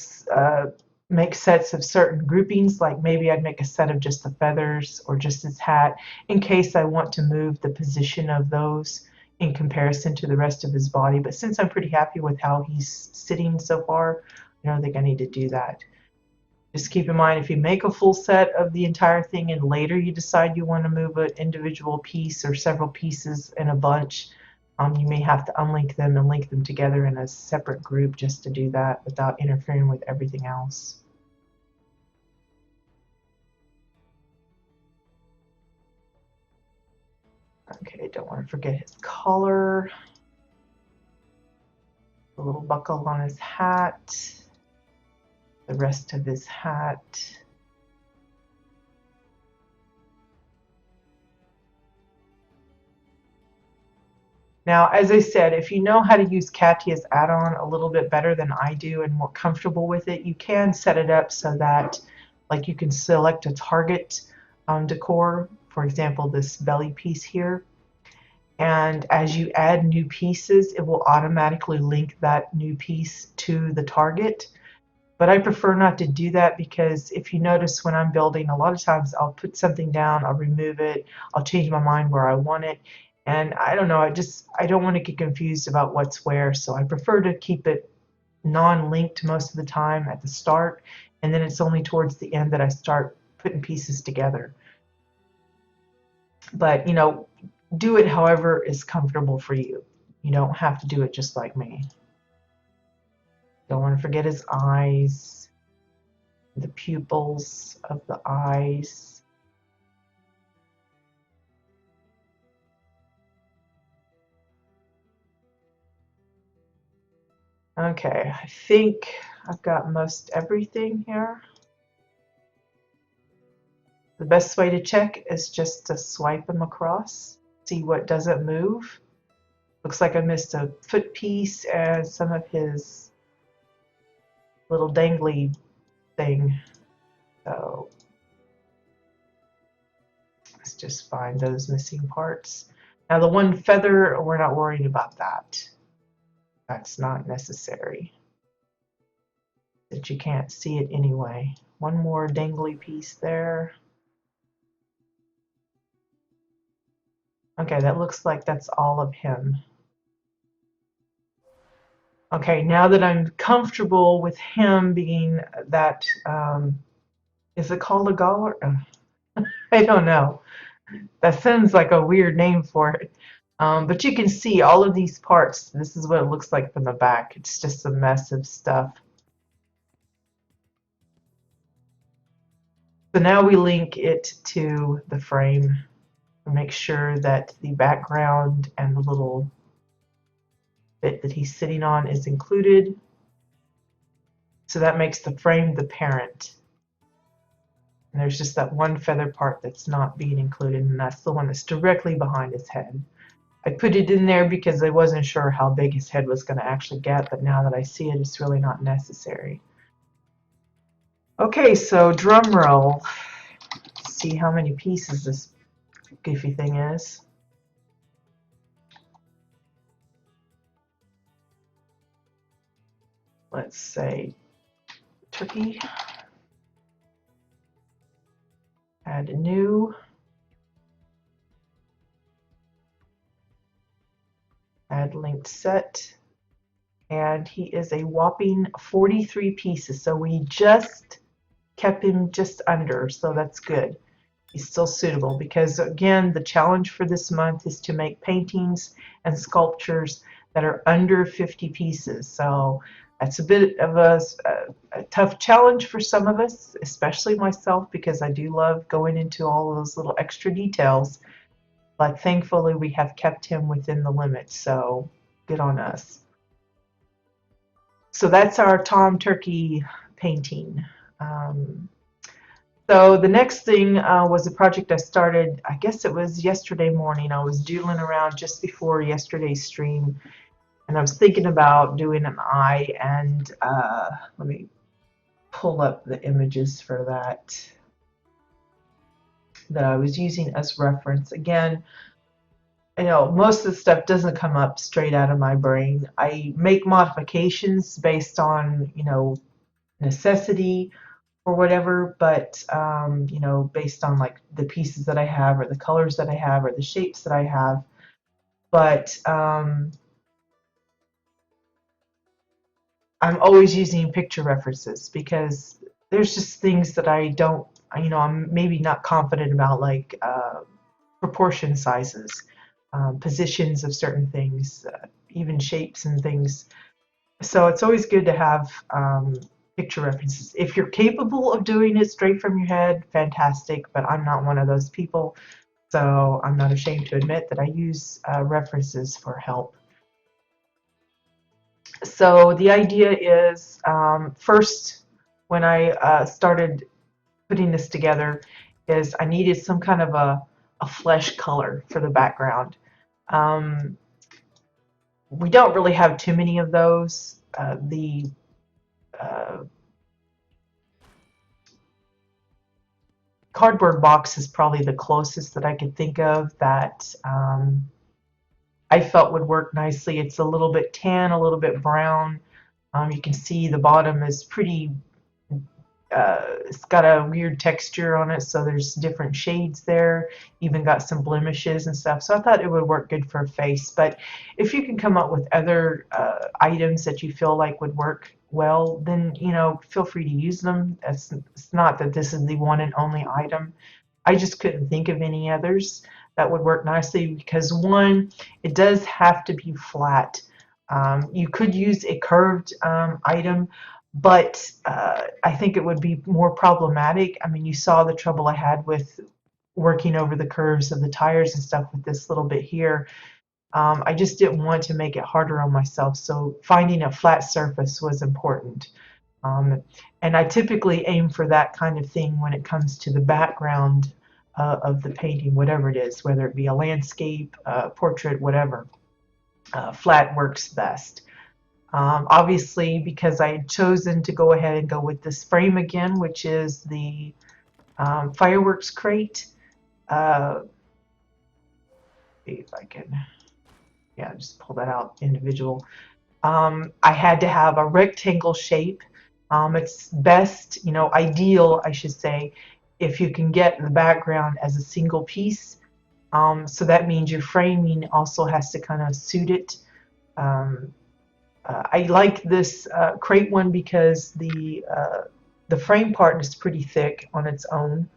make sets of certain groupings, like maybe I'd make a set of just the feathers or just his hat, in case I want to move the position of those in comparison to the rest of his body. But since I'm pretty happy with how he's sitting so far, I don't think I need to do that. Just keep in mind, if you make a full set of the entire thing and later you decide you want to move an individual piece or several pieces in a bunch, you may have to unlink them and link them together in a separate group just to do that without interfering with everything else. Okay, don't want to forget his collar, the little buckle on his hat, the rest of his hat. Now, as I said, if you know how to use Katya's add-on a little bit better than I do and more comfortable with it, you can set it up so that like you can select a target decor, for example, this belly piece here. And as you add new pieces, it will automatically link that new piece to the target. But I prefer not to do that because if you notice when I'm building, a lot of times I'll put something down, I'll remove it, I'll change my mind where I want it. And I don't know, I don't want to get confused about what's where. So I prefer to keep it non-linked most of the time at the start. And then it's only towards the end that I start putting pieces together. But, you know, do it however is comfortable for you. You don't have to do it just like me. Don't want to forget his eyes, the pupils of the eyes. Okay, I think I've got most everything here. The best way to check is just to swipe them across, see what doesn't move. Looks like I missed a foot piece and some of his little dangly thing. So let's just find those missing parts. Now the one feather, we're not worried about that. That's not necessary. That you can't see it anyway. One more dangly piece there. Okay, that looks like that's all of him. Okay, now that I'm comfortable with him being that, is it called a collar? I don't know. That sounds like a weird name for it. But you can see all of these parts. This is what it looks like from the back. It's just a mess of stuff. So now we link it to the frame. Make sure that the background and the little bit that he's sitting on is included. So that makes the frame the parent. And there's just that one feather part that's not being included, and that's the one that's directly behind his head. I put it in there because I wasn't sure how big his head was going to actually get, but now that I see it, it's really not necessary. Okay, so drum roll. Let's see how many pieces this goofy thing is. Let's say turkey. Add a new. Add linked set. And he is a whopping 43 pieces. So we just kept him just under, so that's good. He's still suitable because, again, the challenge for this month is to make paintings and sculptures that are under 50 pieces. So that's a bit of a tough challenge for some of us, especially myself, because I do love going into all of those little extra details. But thankfully, we have kept him within the limits, so good on us. So that's our Tom Turkey painting. So the next thing was a project I started, I guess it was yesterday morning. I was doodling around just before yesterday's stream, and I was thinking about doing an eye, and let me pull up the images for that I was using as reference. Again, you know, most of the stuff doesn't come up straight out of my brain. I make modifications based on, you know, necessity or whatever, but you know, based on like the pieces that I have or the colors that I have or the shapes that I have. But I'm always using picture references because there's just things that I don't, you know, I'm maybe not confident about, like proportion sizes, positions of certain things, even shapes and things. So it's always good to have picture references. If you're capable of doing it straight from your head, fantastic, but I'm not one of those people, so I'm not ashamed to admit that I use references for help. So the idea is, first, when I started putting this together, is I needed some kind of a flesh color for the background. we don't really have too many of those. The cardboard box is probably the closest that I could think of that I felt would work nicely. It's a little bit tan, a little bit brown. You can see the bottom is pretty, it's got a weird texture on it, so there's different shades there, even got some blemishes and stuff. So I thought it would work good for a face. But if you can come up with other items that you feel like would work well, then, you know, feel free to use them. It's not that this is the one and only item. I just couldn't think of any others that would work nicely because, one, it does have to be flat. You could use a curved item, but I think it would be more problematic. I mean, you saw the trouble I had with working over the curves of the tires and stuff with this little bit here. I just didn't want to make it harder on myself, so finding a flat surface was important. Um, and I typically aim for that kind of thing when it comes to the background of the painting, whatever it is, whether it be a landscape, portrait, whatever. Flat works best. Obviously, because I had chosen to go ahead and go with this frame again, which is the fireworks crate. See if I can, yeah, just pull that out individual. I had to have a rectangle shape. It's best, you know, ideal, I should say, if you can get the background as a single piece. So that means your framing also has to kind of suit it. I like this crate one because the frame part is pretty thick on its own,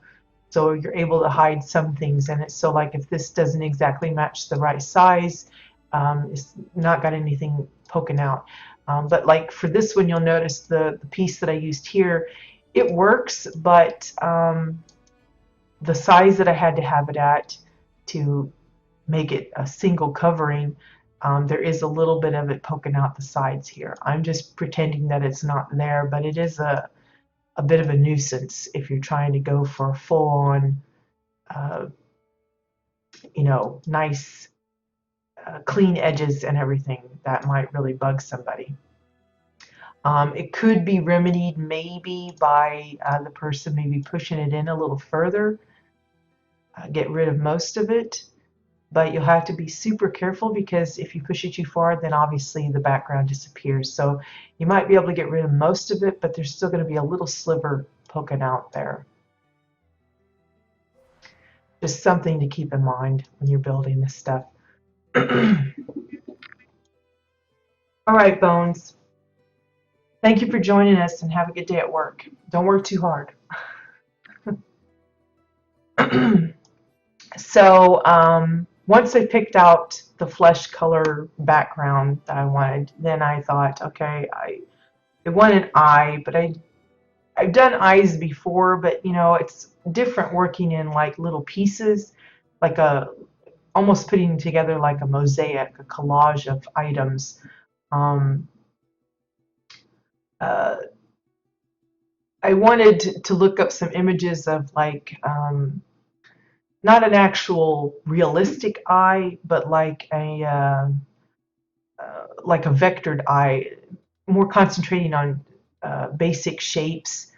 so you're able to hide some things in it. So like if this doesn't exactly match the right size, it's not got anything poking out. But like for this one, you'll notice the piece that I used here, it works, but the size that I had to have it at to make it a single covering, there is a little bit of it poking out the sides here. I'm just pretending that it's not there, but it is a bit of a nuisance if you're trying to go for full-on, you know, nice, clean edges and everything. That might really bug somebody. It could be remedied maybe by the person maybe pushing it in a little further, get rid of most of it. But you'll have to be super careful because if you push it too far, then obviously the background disappears. So you might be able to get rid of most of it, but there's still going to be a little sliver poking out there. Just something to keep in mind when you're building this stuff. All right, Bones. Thank you for joining us and have a good day at work. Don't work too hard. So once I picked out the flesh color background that I wanted, then I thought, okay, I want an eye, but I've done eyes before, but you know, it's different working in like little pieces, like almost putting together like a mosaic, a collage of items. I wanted to look up some images of like not an actual realistic eye, but like a vectored eye, more concentrating on basic shapes,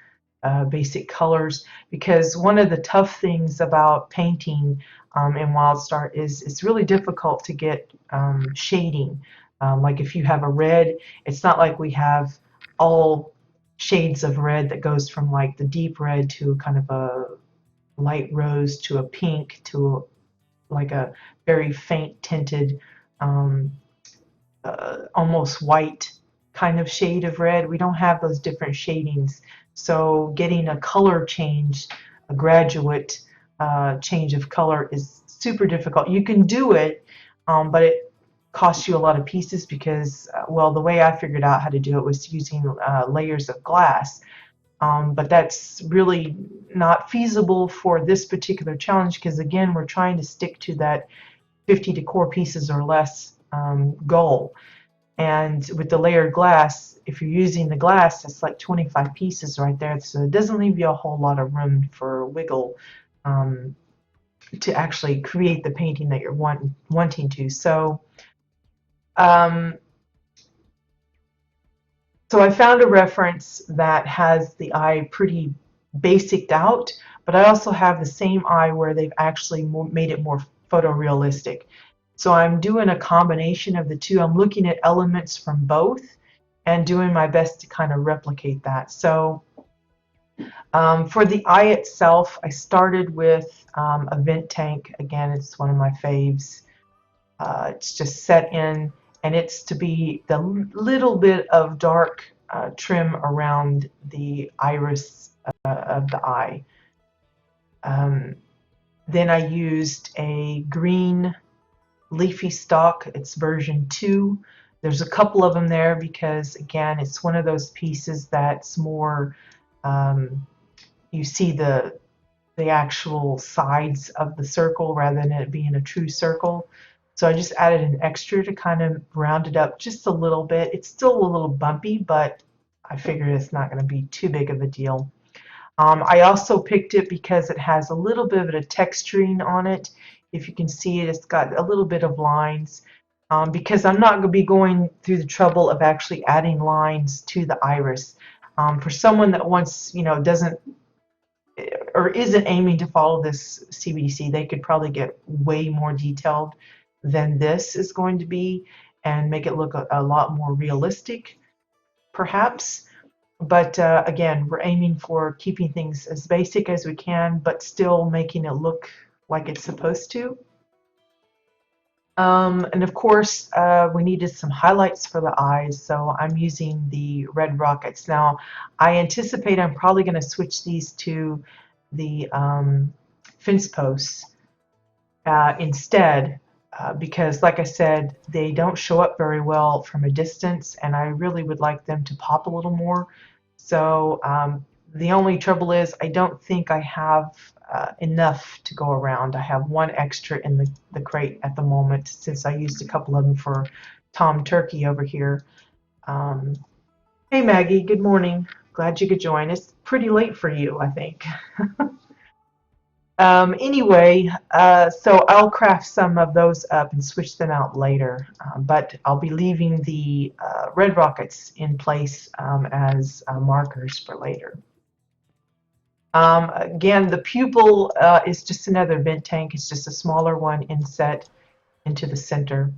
basic colors, because one of the tough things about painting in WildStar is it's really difficult to get shading. Like if you have a red, it's not like we have all shades of red that goes from like the deep red to kind of a light rose to a pink to like a very faint tinted almost white kind of shade of red. We don't have those different shadings, so getting a color change, a graduate change of color is super difficult. You can do it, but it costs you a lot of pieces because well, the way I figured out how to do it was using layers of glass. But that's really not feasible for this particular challenge because again, we're trying to stick to that 50 decor pieces or less goal. And with the layered glass, if you're using the glass, that's like 25 pieces right there. So it doesn't leave you a whole lot of room for wiggle to actually create the painting that you're wanting to. So Um, so I found a reference that has the eye pretty basicked out, but I also have the same eye where they've actually made it more photorealistic. So I'm doing a combination of the two. I'm looking at elements from both and doing my best to kind of replicate that. So for the eye itself, I started with a vent tank. Again, it's one of my faves. It's just set in, and it's to be the little bit of dark trim around the iris of the eye. Um, then I used a green leafy stalk. It's version 2. There's a couple of them there because, again, it's one of those pieces that's more, you see the actual sides of the circle rather than it being a true circle. So I just added an extra to kind of round it up just a little bit. It's still a little bumpy, but I figured it's not going to be too big of a deal. I also picked it because it has a little bit of a texturing on it. If you can see it, it's got a little bit of lines. Because I'm not going to be going through the trouble of actually adding lines to the iris. For someone that wants, doesn't or isn't aiming to follow this CBDC, they could probably get way more detailed than this is going to be and make it look a lot more realistic, perhaps. But again, we're aiming for keeping things as basic as we can, but still making it look like it's supposed to. And of course, we needed some highlights for the eyes, so I'm using the red rockets. Now, I anticipate I'm probably going to switch these to the fence posts instead, because, like I said, they don't show up very well from a distance, and I really would like them to pop a little more. So the only trouble is I don't think I have enough to go around. I have one extra in the crate at the moment since I used a couple of them for Tom Turkey over here. Hey Maggie, good morning. Glad you could join. It's pretty late for you, I think. Anyway, so I'll craft some of those up and switch them out later, but I'll be leaving the red rockets in place as markers for later. Again, the pupil is just another vent tank. It's just a smaller one inset into the center.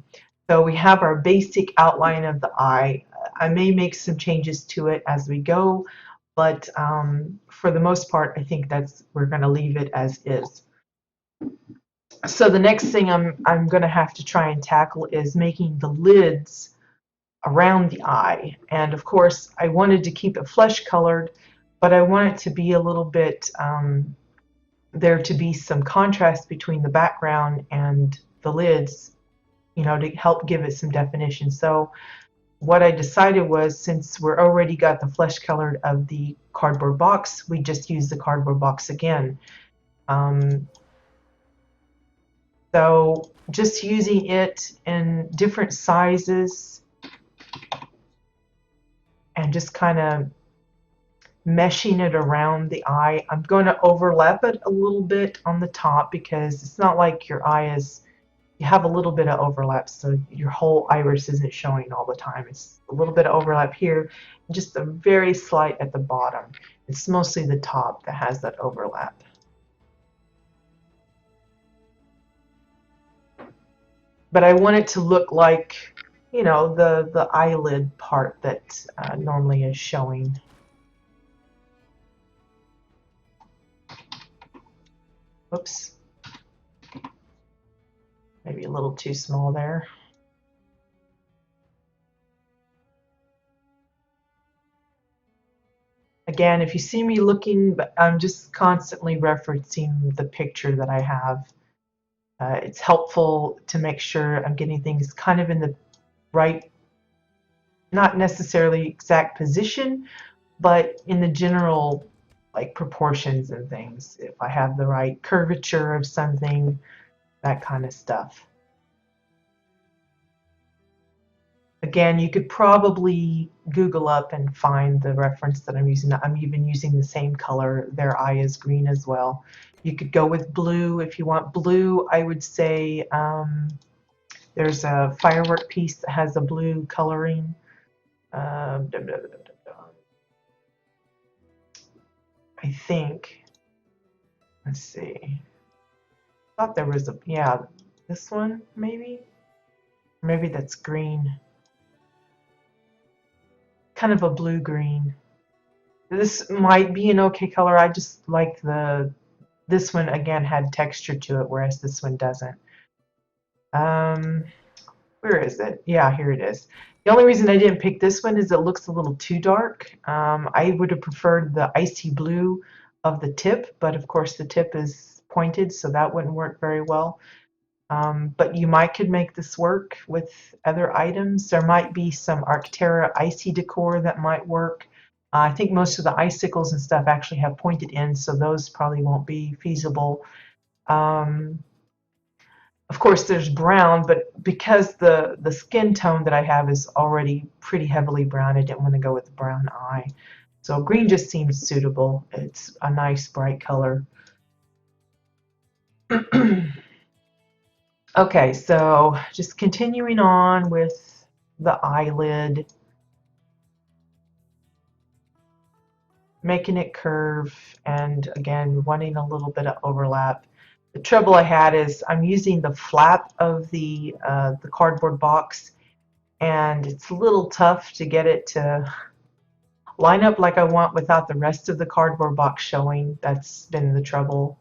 So we have our basic outline of the eye. I may make some changes to it as we go, but for the most part, I think we're going to leave it as is. So the next thing I'm going to have to try and tackle is making the lids around the eye. And of course, I wanted to keep it flesh colored, but I want it to be a little bit, there to be some contrast between the background and the lids, to help give it some definition. So what I decided was, since we're already got the flesh colored of the cardboard box, we just use the cardboard box again. So just using it in different sizes and just kind of meshing it around the eye. I'm going to overlap it a little bit on the top because it's not like your eye is, you have a little bit of overlap, so your whole iris isn't showing all the time. It's a little bit of overlap here, just a very slight at the bottom. It's mostly the top that has that overlap. But I want it to look like, the eyelid part that normally is showing. Whoops. Maybe a little too small there. Again, if you see me looking, I'm just constantly referencing the picture that I have. It's helpful to make sure I'm getting things kind of in the right, not necessarily exact position, but in the general proportions and things. If I have the right curvature of something, that kind of stuff. Again, you could probably Google up and find the reference that I'm using. I'm even using the same color. Their eye is green as well. You could go with blue if you want blue. I would say There's a firework piece that has a blue coloring. I think, let's see, I thought there was a, yeah, this one maybe? Maybe that's green. Kind of a blue-green. This might be an okay color. I just like this one again had texture to it, whereas this one doesn't. Where is it? Yeah, here it is. The only reason I didn't pick this one is it looks a little too dark. I would have preferred the icy blue of the tip, but of course the tip is pointed, so that wouldn't work very well. But you could make this work with other items. There might be some Arctera icy decor that might work. I think most of the icicles and stuff actually have pointed ends, so those probably won't be feasible. Of course, there's brown, but because the skin tone that I have is already pretty heavily brown, I didn't want to go with the brown eye. So green just seems suitable. It's a nice bright color. Okay, so just continuing on with the eyelid, making it curve, and again, wanting a little bit of overlap. The trouble I had is I'm using the flap of the cardboard box, and it's a little tough to get it to line up like I want without the rest of the cardboard box showing. That's been the trouble.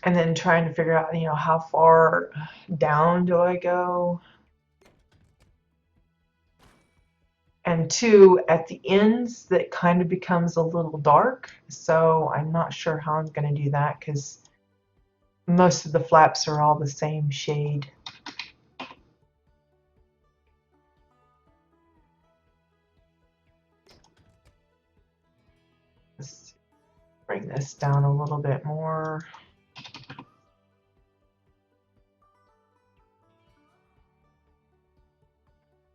And then trying to figure out, how far down do I go? And two, at the ends, that kind of becomes a little dark. So I'm not sure how I'm going to do that because most of the flaps are all the same shade. Let's bring this down a little bit more.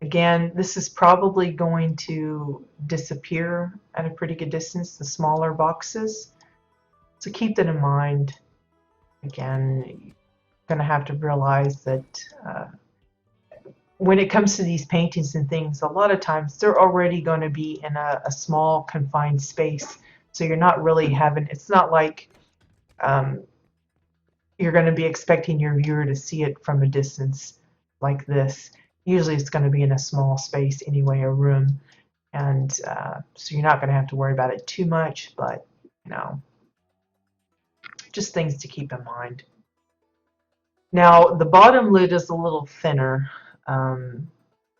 Again, this is probably going to disappear at a pretty good distance, the smaller boxes. So keep that in mind. Again, you're going to have to realize that when it comes to these paintings and things, a lot of times they're already going to be in a small confined space. So you're not really having, it's not like you're going to be expecting your viewer to see it from a distance like this. Usually it's going to be in a small space anyway, a room. And so you're not going to have to worry about it too much, but just things to keep in mind. Now the bottom lid is a little thinner,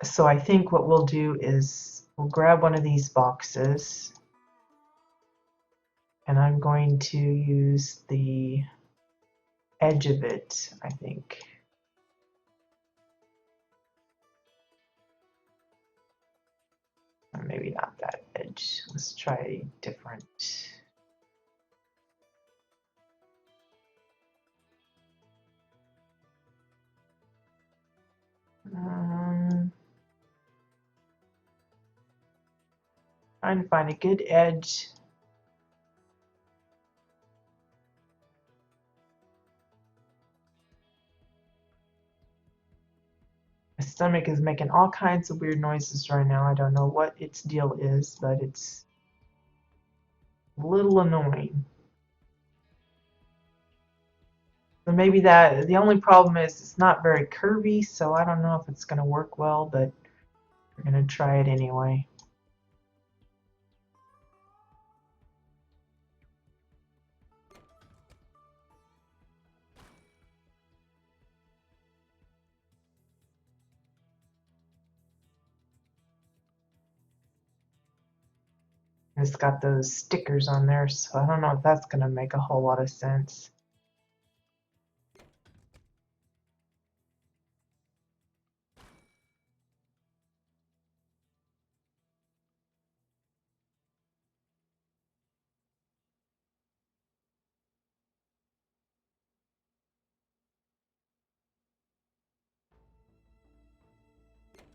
so I think what we'll do is we'll grab one of these boxes, and I'm going to use the edge of it, I think. Or maybe not that edge. Let's try different. Trying to find a good edge. My stomach is making all kinds of weird noises right now. I don't know what its deal is, but it's a little annoying. So maybe that, the only problem is it's not very curvy, so I don't know if it's going to work well, but we're going to try it anyway. It's got those stickers on there, so I don't know if that's going to make a whole lot of sense.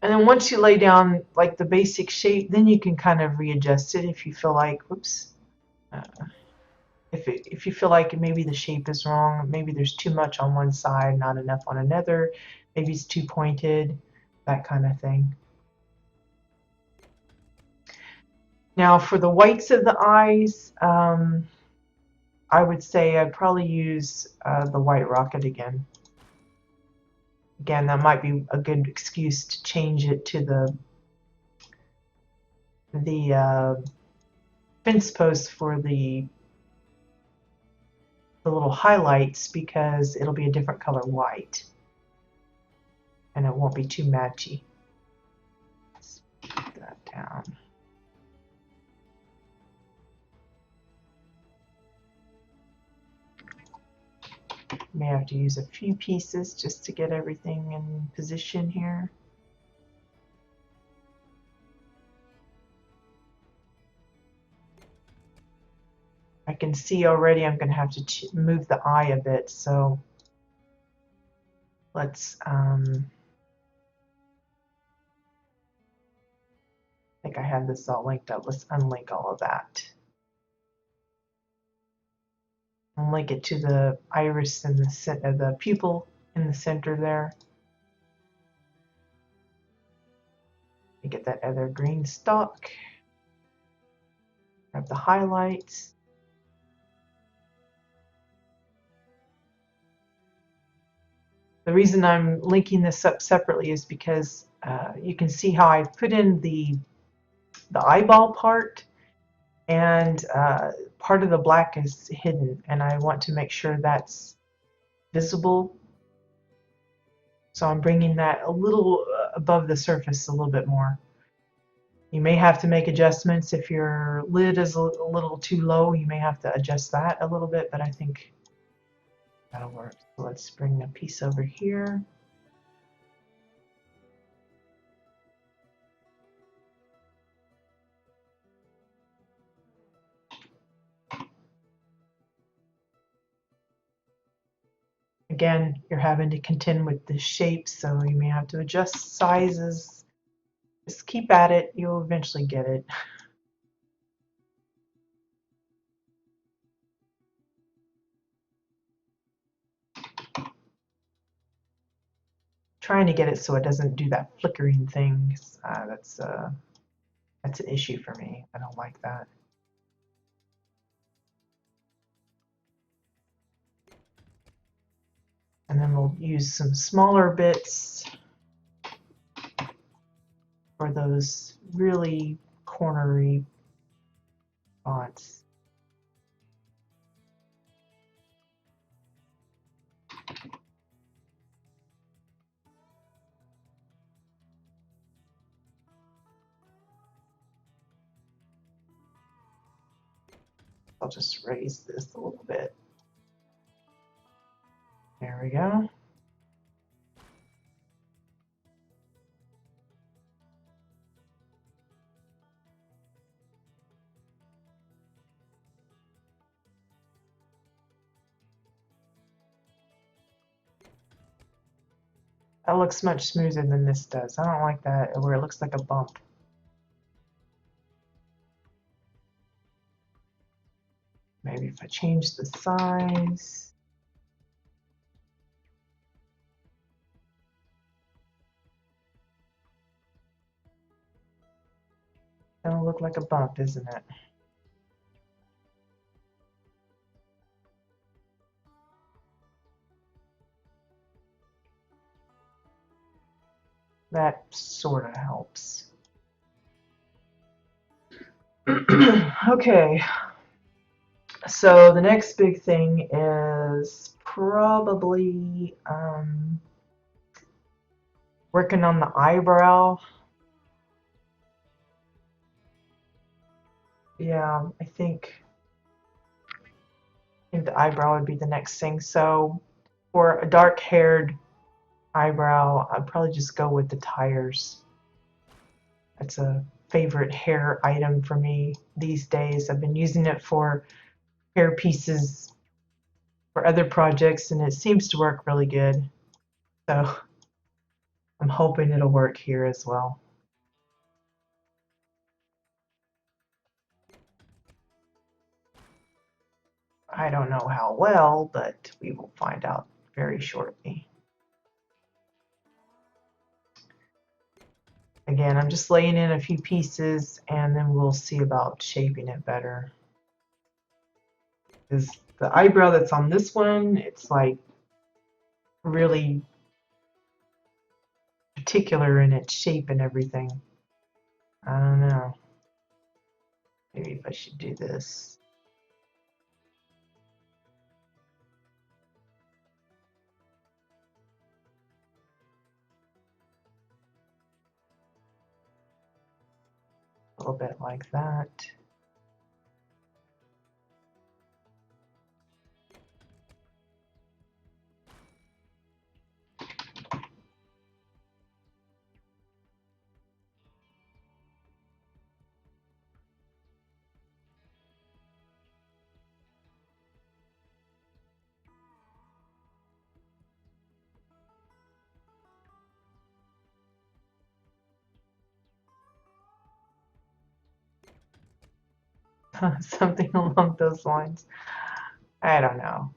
And then once you lay down like the basic shape, then you can kind of readjust it if you feel like, whoops, uh, if you feel like maybe the shape is wrong, maybe there's too much on one side, not enough on another, maybe it's too pointed, that kind of thing. Now for the whites of the eyes, I would say I'd probably use the white rocket again. Again, that might be a good excuse to change it to the fence post for the little highlights, because it'll be a different color white and it won't be too matchy. Let's put that down. May have to use a few pieces just to get everything in position here. I can see already I'm going to have to move the eye a bit, so let's I think I have this all linked up. Let's unlink all of that. And link it to the iris and the pupil in the center there. You get that other green stalk. Grab the highlights. The reason I'm linking this up separately is because you can see how I put in the eyeball part, and part of the black is hidden, and I want to make sure that's visible. So I'm bringing that a little above the surface a little bit more. You may have to make adjustments if your lid is a little too low. You may have to adjust that a little bit, but I think that'll work. So let's bring a piece over here. Again, you're having to contend with the shapes, so you may have to adjust sizes. Just keep at it. You'll eventually get it. Trying to get it so it doesn't do that flickering thing. That's an issue for me. I don't like that. And then we'll use some smaller bits for those really cornery fonts. I'll just raise this a little bit. There we go. That looks much smoother than this does. I don't like that where it looks like a bump. Maybe if I change the size. It'll look like a bump, isn't it? That sort of helps. Okay, so the next big thing is probably working on the eyebrow. Yeah, I think the eyebrow would be the next thing. So for a dark-haired eyebrow, I'd probably just go with the tires. That's a favorite hair item for me these days. I've been using it for hair pieces for other projects, and it seems to work really good. So I'm hoping it'll work here as well. I don't know how well, but we will find out very shortly. Again, I'm just laying in a few pieces and then we'll see about shaping it better. Because the eyebrow that's on this one, it's like really particular in its shape and everything. I don't know. Maybe if I should do this. A little bit like that. Something along those lines. I don't know.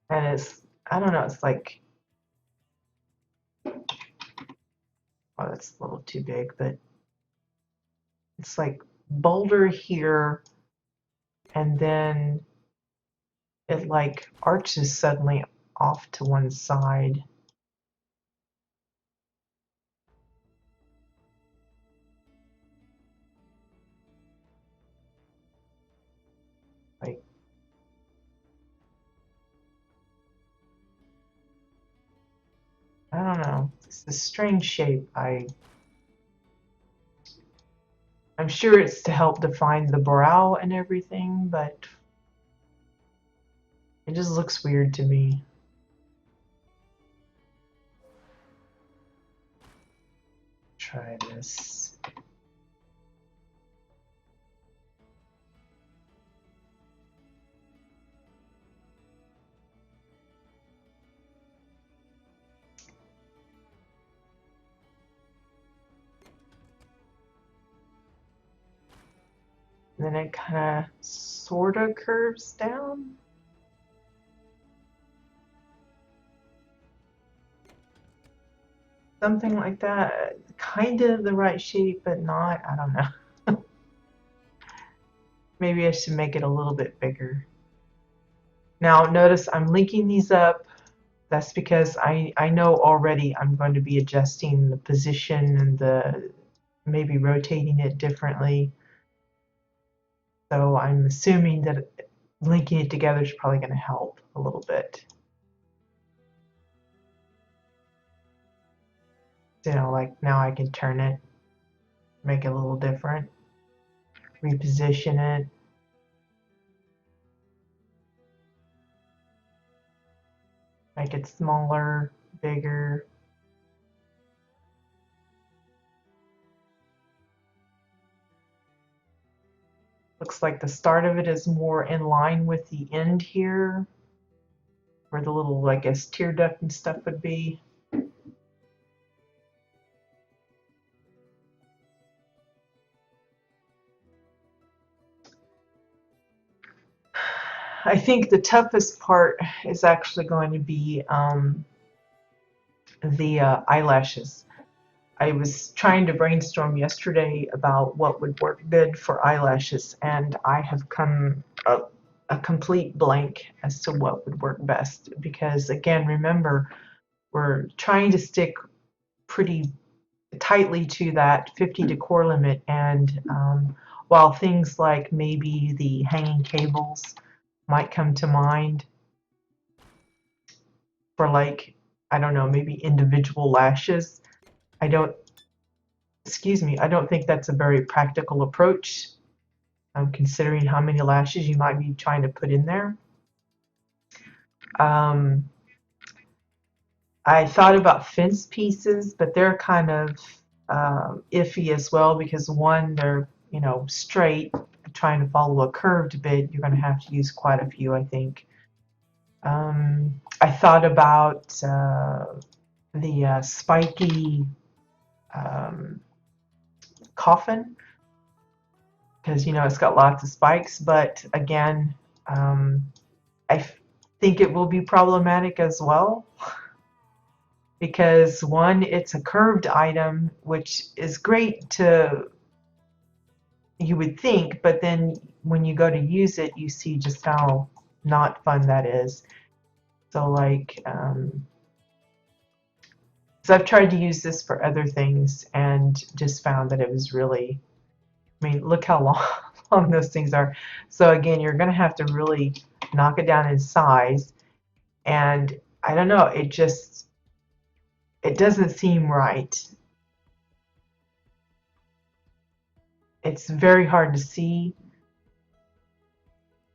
And it's, I don't know, it's like, oh, that's a little too big, but it's like bolder here, and then it like arches suddenly off to one side. Like, I don't know. It's a strange shape. I'm sure it's to help define the brow and everything, but it just looks weird to me. Try this. And then it kind of sort of curves down. Something like that. Kind of the right shape, but not. I don't know. Maybe I should make it a little bit bigger. Now, notice I'm linking these up. That's because I know already I'm going to be adjusting the position and the maybe rotating it differently. So I'm assuming that linking it together is probably going to help a little bit. You know, like now I can turn it, make it a little different, reposition it. Make it smaller, bigger. Looks like the start of it is more in line with the end here, where the little, I guess, tear duct and stuff would be. I think the toughest part is actually going to be the eyelashes. I was trying to brainstorm yesterday about what would work good for eyelashes, and I have come a complete blank as to what would work best. Because again, remember, we're trying to stick pretty tightly to that 50 decor limit, and while things like maybe the hanging cables might come to mind for, like, I don't know, maybe individual lashes, I don't think that's a very practical approach, considering how many lashes you might be trying to put in there. I thought about fence pieces, but they're kind of iffy as well, because one, they're you know, straight, trying to follow a curved bit, you're going to have to use quite a few, I think. I thought about the spiky um, coffin, because, you know, it's got lots of spikes, but again, I think it will be problematic as well, because one, it's a curved item, which is great to, you would think, but then when you go to use it, you see just how not fun that is. So like, so I've tried to use this for other things and just found that it was really, I mean, look how long, long those things are. So again, you're going to have to really knock it down in size. And I don't know, it just, it doesn't seem right. It's very hard to see.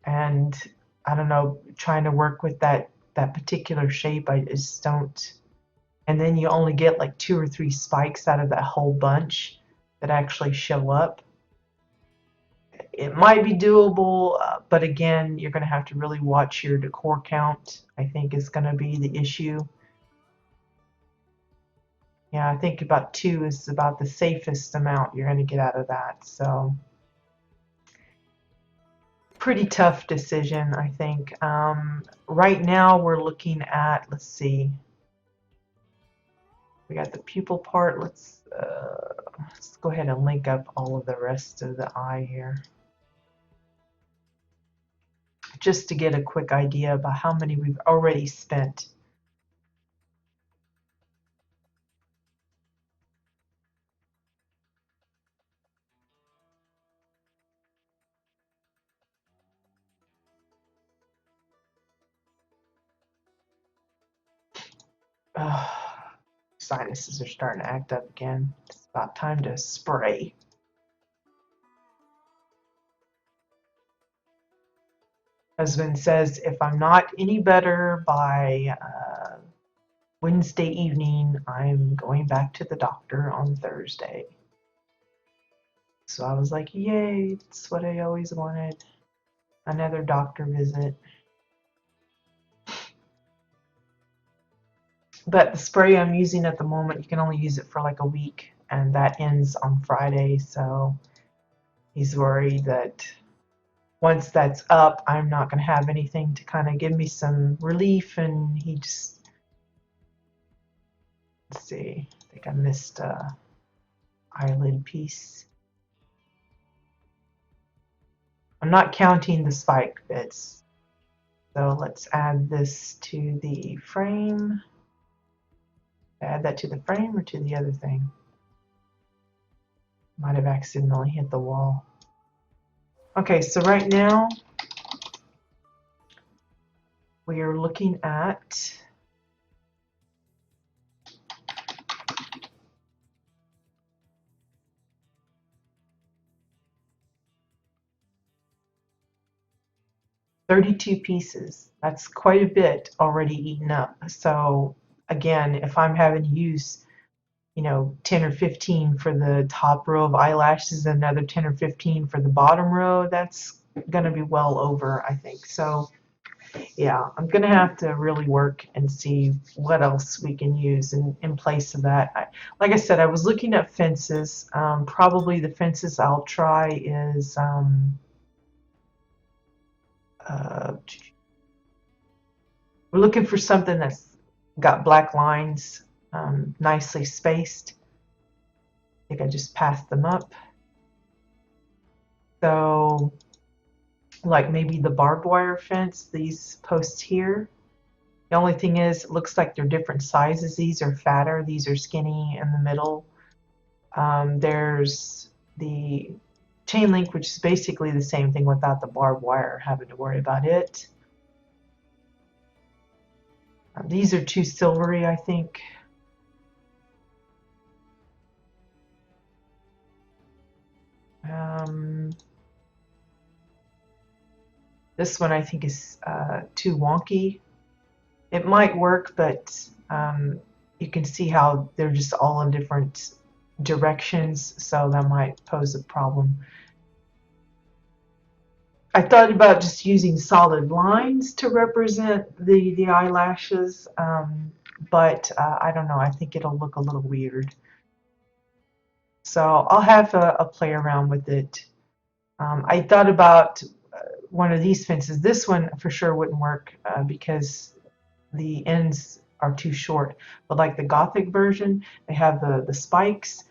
And I don't know, trying to work with that particular shape, I just don't. And then you only get like 2 or 3 spikes out of that whole bunch that actually show up. It might be doable, but again, you're going to have to really watch your decor count, I think is going to be the issue. Yeah, I think about 2 is about the safest amount you're going to get out of that. So pretty tough decision, I think. Right now we're looking at, let's see, we got the pupil part. Let's go ahead and link up all of the rest of the eye here, just to get a quick idea about how many we've already spent. Sinuses are starting to act up again. It's about time to spray. Husband says if I'm not any better by Wednesday evening, I'm going back to the doctor on Thursday. So I was like, yay, it's what I always wanted. Another doctor visit. But the spray I'm using at the moment, you can only use it for like a week, and that ends on Friday. So he's worried that once that's up, I'm not going to have anything to kind of give me some relief. And he just, let's see, I think I missed a eyelid piece. I'm not counting the spike bits. So let's add this to the frame. Add that to the frame or to the other thing? Might have accidentally hit the wall. Okay, so right now we are looking at $32 pieces. That's quite a bit already eaten up. So again, if I'm having to use, you know, 10 or 15 for the top row of eyelashes and another 10 or 15 for the bottom row, that's going to be well over, I think. So yeah, I'm going to have to really work and see what else we can use in place of that. Like I said, I was looking at fences. Probably the fences I'll try is we're looking for something that's got black lines, nicely spaced. I think I just passed them up. So like maybe the barbed wire fence, these posts here. The only thing is, it looks like they're different sizes. These are fatter, these are skinny in the middle. There's the chain link, which is basically the same thing without the barbed wire, having to worry about it. These are too silvery, I think. This one I think is too wonky. It might work, but you can see how they're just all in different directions, so that might pose a problem. I thought about just using solid lines to represent the eyelashes, but I don't know. I think it'll look a little weird. So I'll have a play around with it. I thought about one of these fences. This one for sure wouldn't work because the ends are too short. But like the Gothic version, they have the spikes.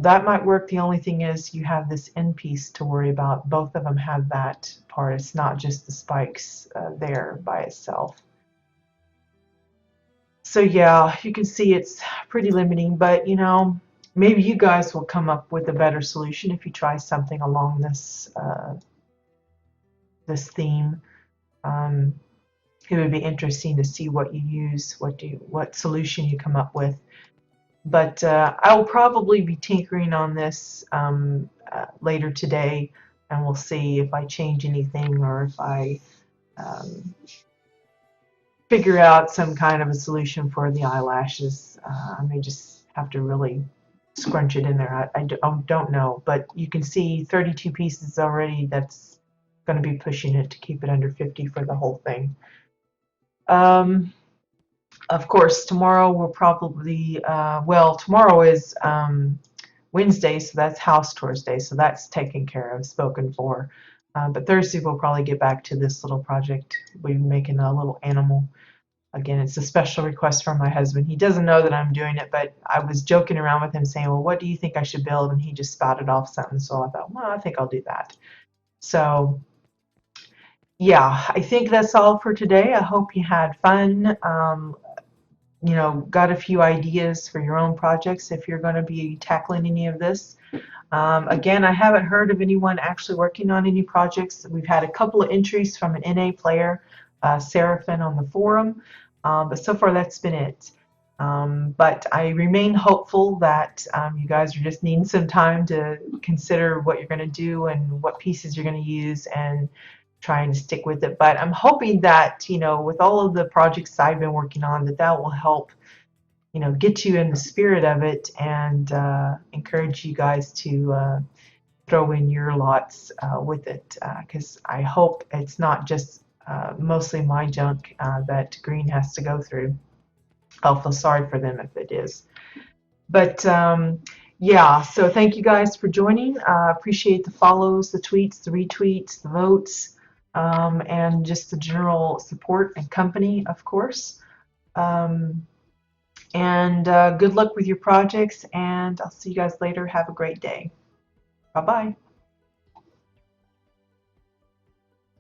That might work. The only thing is you have this end piece to worry about. Both of them have that part. It's not just the spikes there by itself. So yeah, you can see it's pretty limiting, but you know, maybe you guys will come up with a better solution if you try something along this theme. Um, it would be interesting to see what you use, what solution you come up with. But I'll probably be tinkering on this later today, and we'll see if I change anything or if I um, figure out some kind of a solution for the eyelashes. I may just have to really scrunch it in there. I don't know, but you can see 32 pieces already. That's going to be pushing it to keep it under 50 for the whole thing. Of course, tomorrow will probably, well, tomorrow is Wednesday, so that's House Tours Day, so that's taken care of, spoken for. But Thursday we'll probably get back to this little project. We're making a little animal. Again, it's a special request from my husband. He doesn't know that I'm doing it, but I was joking around with him saying, well, what do you think I should build? And he just spouted off something, so I thought, well, I think I'll do that. So yeah, I think that's all for today. I hope you had fun. You know, got a few ideas for your own projects if you're going to be tackling any of this. Again, I haven't heard of anyone actually working on any projects. We've had a couple of entries from an NA player, Seraphin, on the forum, but so far that's been it. But I remain hopeful that you guys are just needing some time to consider what you're going to do and what pieces you're going to use and trying to stick with it. But I'm hoping that, you know, with all of the projects I've been working on, that will help, you know, get you in the spirit of it and encourage you guys to throw in your lots with it, because I hope it's not just mostly my junk that Green has to go through. I'll feel sorry for them if it is. But yeah, so thank you guys for joining. Appreciate the follows, the tweets, the retweets, the votes, and just the general support and company, of course. Um, and good luck with your projects, and I'll see you guys later. Have a great day. Bye-bye.